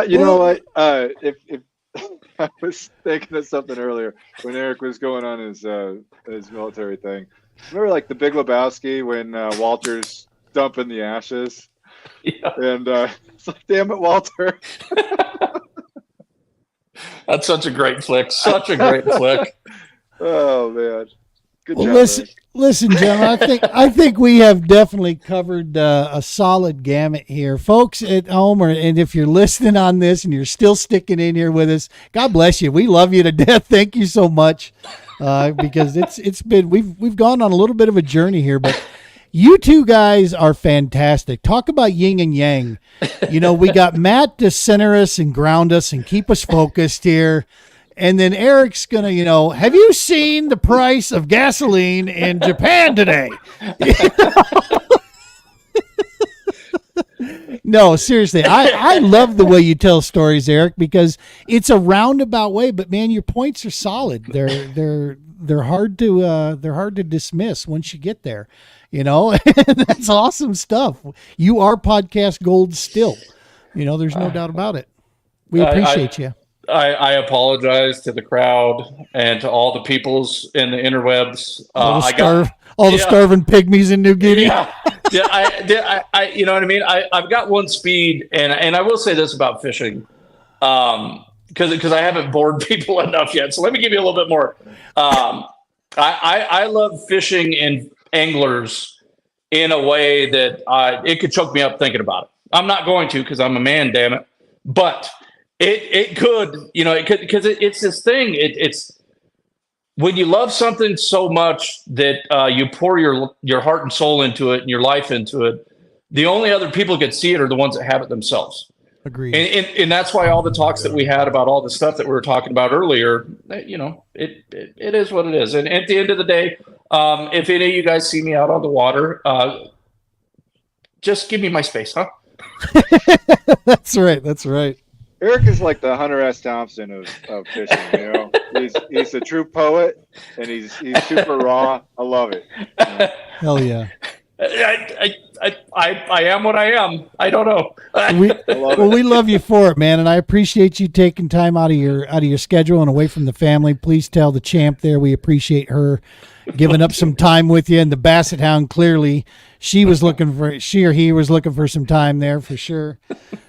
You know what? If I was thinking of something earlier when Eric was going on his military thing. Remember, like the Big Lebowski when Walter's dumping the ashes, and it's like, damn it, Walter. That's such a great flick. Such a great flick. Oh man. Good job, listen, gentlemen. I think we have definitely covered a solid gamut here, folks at home, and if you're listening on this and you're still sticking in here with us, God bless you. We love you to death. Thank you so much, because it's been we've gone on a little bit of a journey here, but you two guys are fantastic. Talk about yin and yang. You know, we got Matt to center us and ground us and keep us focused here. And then Eric's going to, have you seen the price of gasoline in Japan today? No, seriously. I love the way you tell stories, Eric, because it's a roundabout way, but man, your points are solid. They're hard to dismiss once you get there, That's awesome stuff. You are podcast gold still. There's no doubt about it. We appreciate you. I apologize to the crowd and to all the peoples in the interwebs. All the starving pigmies in New Guinea. I you know what I mean? I've got one speed, and I will say this about fishing, because I haven't bored people enough yet. So let me give you a little bit more. I love fishing and anglers in a way that it could choke me up thinking about it. I'm not going to, because I'm a man, damn it. But it could, because it's this thing. It's when you love something so much that you pour your heart and soul into it and your life into it. The only other people that can see it are the ones that have it themselves. Agreed. And that's why all the talks that we had about all the stuff that we were talking about earlier, it is what it is. And at the end of the day, if any of you guys see me out on the water, just give me my space, huh? That's right. Eric is like the Hunter S. Thompson of fishing. He's a true poet, and he's super raw. I love it. Hell yeah. I am what I am. I don't know. We love you for it, man, and I appreciate you taking time out of your schedule and away from the family. Please tell the champ there we appreciate her giving up some time with you. And the Basset Hound, clearly she or he was looking for some time there for sure.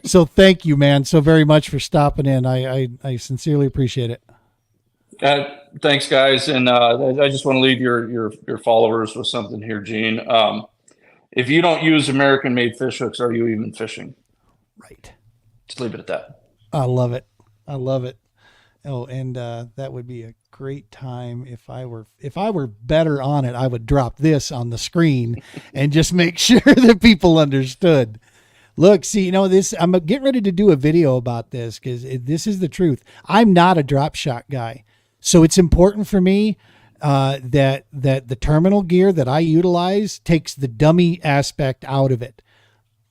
So thank you, man, so very much for stopping in. I sincerely appreciate it. Thanks, guys, and I just want to leave your followers with something here, Gene. If you don't use American-made fish hooks, are you even fishing? Right. Just leave it at that. I love it. Oh, and that would be a great time if I were better on it. I would drop this on the screen and just make sure that people understood. Look, see, this. I'm getting ready to do a video about this because this is the truth. I'm not a drop shot guy, so it's important for me that the terminal gear that I utilize takes the dummy aspect out of it.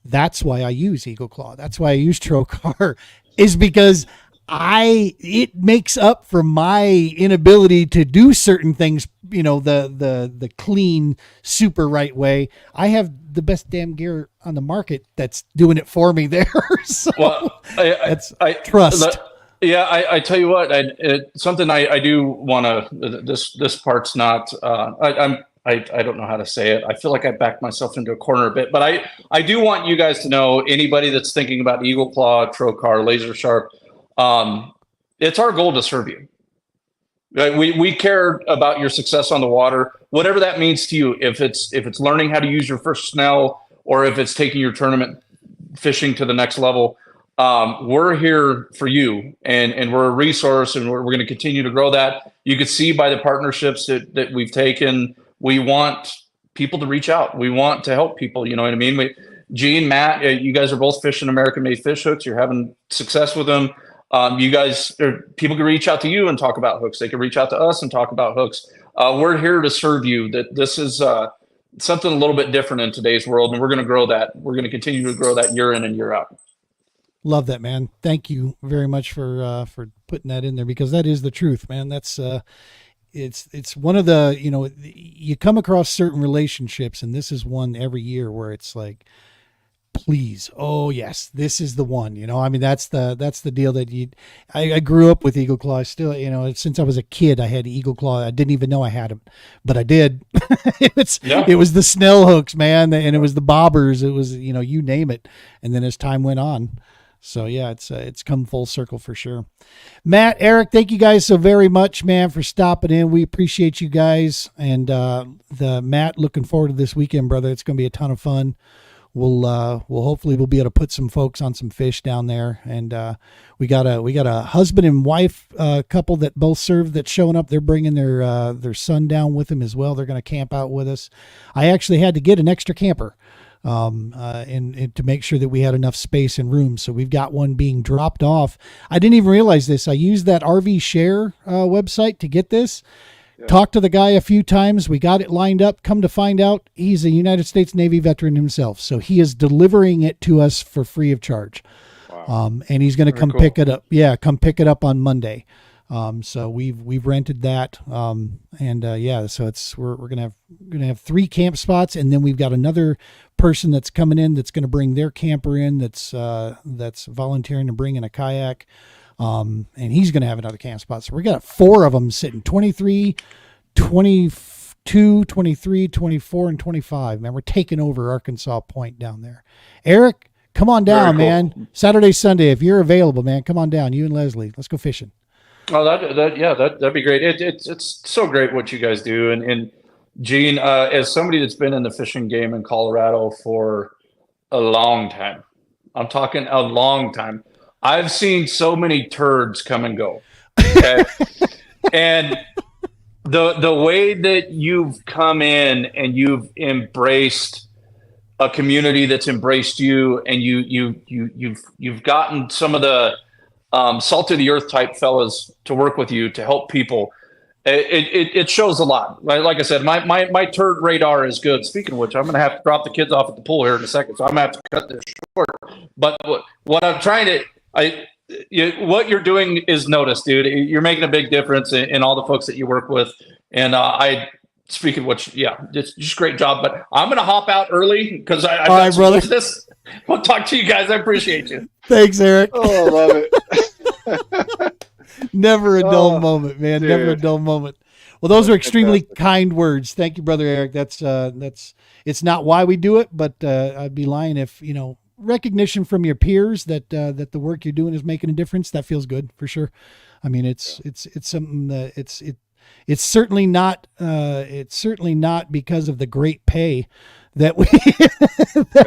That's why I use Eagle Claw. That's why I use Trocar, is because it makes up for my inability to do certain things, the clean, super right way. I have the best damn gear on the market that's doing it for me there. So I trust. I tell you what, something I do want to, this part's not, I don't know how to say it. I feel like I backed myself into a corner a bit, but I do want you guys to know, anybody that's thinking about Eagle Claw, Trocar, Laser Sharp, it's our goal to serve you. Right? We care about your success on the water, whatever that means to you. If it's learning how to use your first snell, or if it's taking your tournament fishing to the next level, we're here for you, and we're a resource, and we're going to continue to grow that. You can see by the partnerships that we've taken, we want people to reach out. We want to help people. You know what I mean? Gene, Matt, you guys are both fishing American-made fish hooks. You're having success with them. You guys, people can reach out to you and talk about hooks. They can reach out to us and talk about hooks. We're here to serve you. That this is something a little bit different in today's world, and we're going to grow that. We're going to continue to grow that year in and year out. Love that, man. Thank you very much for putting that in there, because that is the truth, man. That's it's one of the, you come across certain relationships, and this is one every year where it's like, please, oh yes, this is the one. I mean, that's the deal that I grew up with Eagle Claw. I still, since I was a kid, I had Eagle Claw. I didn't even know I had them, but I did. It was the Snell hooks, man, and it was the bobbers. It was, you name it. And then as time went on, so yeah, it's come full circle for sure. Matt, Eric, thank you guys so very much, man, for stopping in. We appreciate you guys. And the Matt, looking forward to this weekend, brother. It's going to be a ton of fun. We'll hopefully we'll be able to put some folks on some fish down there. And we got a husband and wife couple that both serve that's showing up. They're bringing their son down with them as well. They're going to camp out with us. I actually had to get an extra camper and to make sure that we had enough space and room. So we've got one being dropped off. I didn't even realize this. I used that RV Share website to get this. Talked to the guy a few times. We got it lined up. Come to find out, he's a United States Navy veteran himself. So he is delivering it to us for free of charge. Wow. And he's going to come pick it up. Yeah, come pick it up on Monday. So we've rented that. So we're gonna have 3 camp spots, and then we've got another person that's coming in that's going to bring their camper in. That's volunteering to bring in a kayak. And he's going to have another camp spot. So we got 4 of them sitting, 23, 22, 23, 24, and 25. Man, we're taking over Arkansas Point down there. Eric, come on down, man. Saturday, Sunday, if you're available, man, come on down. You and Leslie, let's go fishing. Oh, that'd be great. It's so great what you guys do. And Gene, as somebody that's been in the fishing game in Colorado for a long time, I'm talking a long time, I've seen so many turds come and go. Okay? And the way that you've come in and you've embraced a community that's embraced you, and you've gotten some of the salt of the earth type fellas to work with you to help people. It shows a lot. Like I said, my turd radar is good. Speaking of which, I'm going to have to drop the kids off at the pool here in a second, so I'm going to have to cut this short. But what I'm trying to what you're doing is noticed, dude. You're making a big difference in all the folks that you work with. And speaking of which, just great job. But I'm going to hop out early because I've got some business. We'll talk to you guys. I appreciate you. Thanks, Eric. Oh, I love it. Never a dull moment, man. Dude. Never a dull moment. Well, those are extremely kind words. Thank you, brother Eric. That's it's not why we do it, but I'd be lying if, recognition from your peers that the work you're doing is making a difference. That feels good for sure. I mean, it's something that it's certainly not because of the great pay that we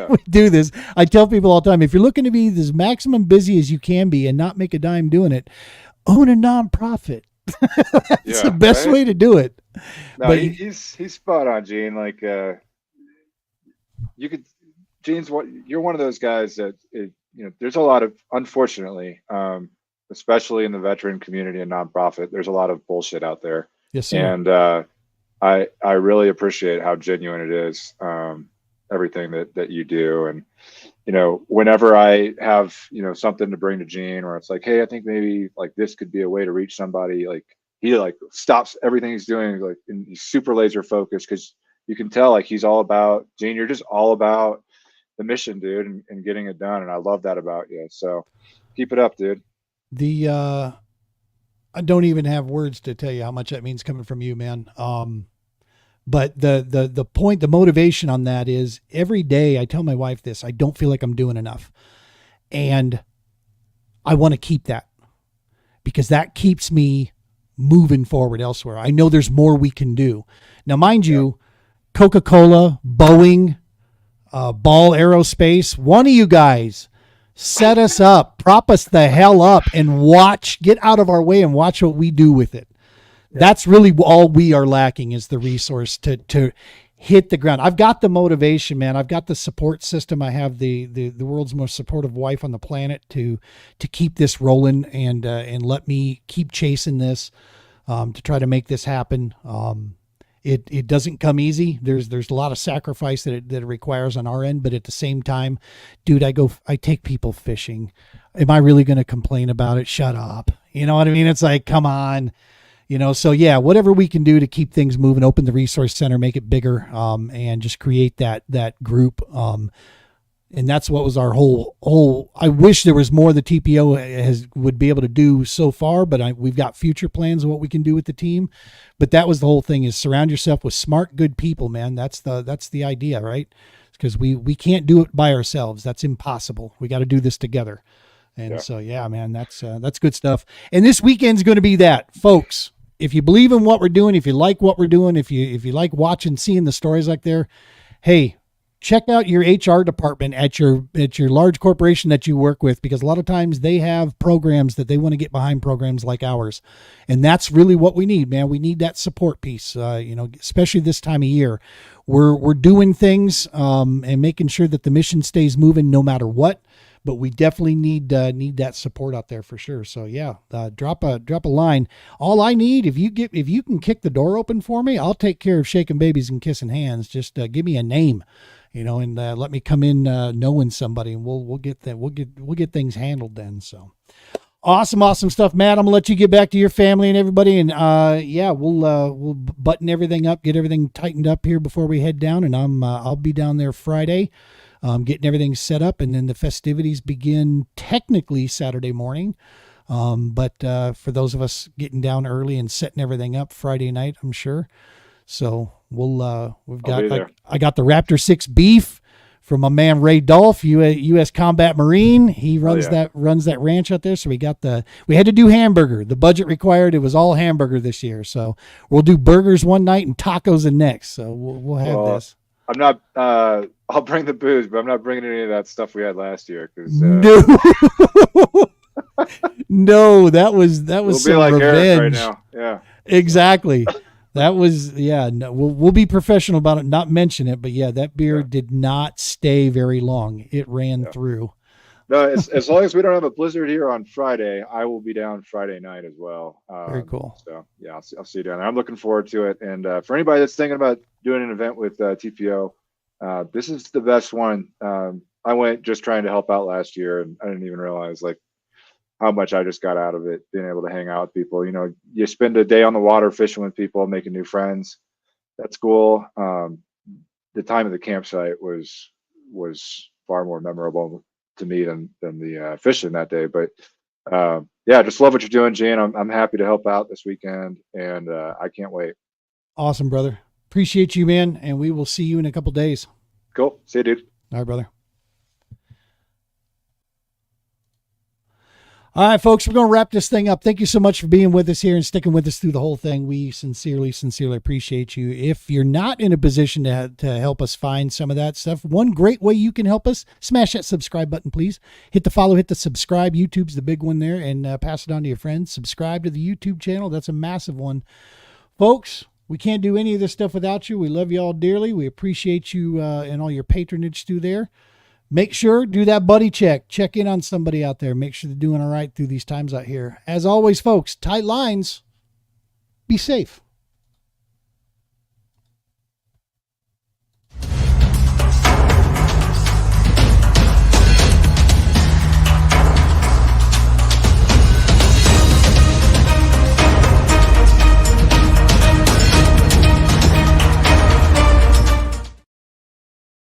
we do this. I tell people all the time, if you're looking to be as maximum busy as you can be and not make a dime doing it, own a nonprofit. That's the best way to do it. No, but he's spot on, Gene. Like you're one of those guys that there's a lot of, unfortunately, especially in the veteran community and nonprofit, there's a lot of bullshit out there. Yes, sir. And I really appreciate how genuine it is, everything that you do. And whenever I have something to bring to Gene, where it's like, hey, I think maybe like this could be a way to reach somebody, like he like stops everything he's doing, like, and he's super laser focused, because you can tell like he's all about, Gene, you're just all about the mission, dude, and getting it done. And I love that about you. So keep it up, dude. I don't even have words to tell you how much that means coming from you, man. But the point, the motivation on that is every day I tell my wife this, I don't feel like I'm doing enough. And I want to keep that, because that keeps me moving forward elsewhere. I know there's more we can do. Now, mind you, Coca-Cola, Boeing, Ball Aerospace, one of you guys set us up, prop us the hell up, and get out of our way and watch what we do with it. That's really all we are lacking, is the resource to hit the ground. I've got the motivation, man. I've got the support system. I have the world's most supportive wife on the planet to keep this rolling and let me keep chasing this, to try to make this happen. it doesn't come easy. There's a lot of sacrifice that it requires on our end, but at the same time, dude, I take people fishing. Am I really going to complain about it? Shut up. You know what I mean? It's like, come on. So yeah, whatever we can do to keep things moving, open the resource center, make it bigger, and just create that group. And that's what was our whole, I wish there was more the TPO would be able to do so far, but we've got future plans of what we can do with the team. But that was the whole thing, is surround yourself with smart, good people, man. That's the idea, right? Because we can't do it by ourselves. That's impossible. We got to do this together. And so, yeah, man, that's good stuff. And this weekend's going to be that, folks. If you believe in what we're doing, if you like what we're doing, if you like watching, seeing the stories like there, hey, check out your HR department at your large corporation that you work with, because a lot of times they have programs that they want to get behind, programs like ours. And that's really what we need, man. We need that support piece, especially this time of year. We're doing things and making sure that the mission stays moving no matter what. But we definitely need that support out there for sure. So yeah, drop a line. All I need, if you can kick the door open for me, I'll take care of shaking babies and kissing hands. Just give me a name, and let me come in knowing somebody, and we'll get things handled then. So awesome stuff, Matt. I'm gonna let you get back to your family and everybody, and we'll button everything up, get everything tightened up here before we head down, and I'll be down there Friday. Getting everything set up, and then the festivities begin technically Saturday morning. But for those of us getting down early and setting everything up Friday night, I'm sure. So I got the Raptor 6 beef from my man Ray Dolph, U.S. Combat Marine. He runs that ranch out there. So we had to do hamburger. The budget required, it was all hamburger this year. So we'll do burgers one night and tacos the next. So we'll have this. I'm not. I'll bring the booze, but I'm not bringing any of that stuff we had last year. No, no, that was we'll some be like revenge Eric right now. Yeah, exactly. That was No, we'll be professional about it, not mention it, but yeah, that beer did not stay very long. It ran through. No, as long as we don't have a blizzard here on Friday, I will be down Friday night as well. Very cool. So yeah, I'll see you down there. I'm looking forward to it. And for anybody that's thinking about doing an event with TPO, this is the best one. I went just trying to help out last year, and I didn't even realize how much I just got out of it, being able to hang out with people. You spend a day on the water fishing with people, making new friends. That's cool. The time at the campsite was far more memorable to me than the fishing that day. But just love what you're doing, Gene. I'm happy to help out this weekend, and I can't wait. Awesome, brother. Appreciate you, man. And we will see you in a couple days. Cool. See you, dude. All right, brother. All right, folks, we're going to wrap this thing up. Thank you so much for being with us here and sticking with us through the whole thing. We sincerely appreciate you. If you're not in a position to help us find some of that stuff, one great way you can help us, smash that subscribe button, please. Hit the follow, hit the subscribe. YouTube's the big one there, and pass it on to your friends. Subscribe to the YouTube channel. That's a massive one. Folks, we can't do any of this stuff without you. We love you all dearly. We appreciate you and all your patronage through there. Make sure, do that buddy check. Check in on somebody out there. Make sure they're doing all right through these times out here. As always, folks, tight lines. Be safe.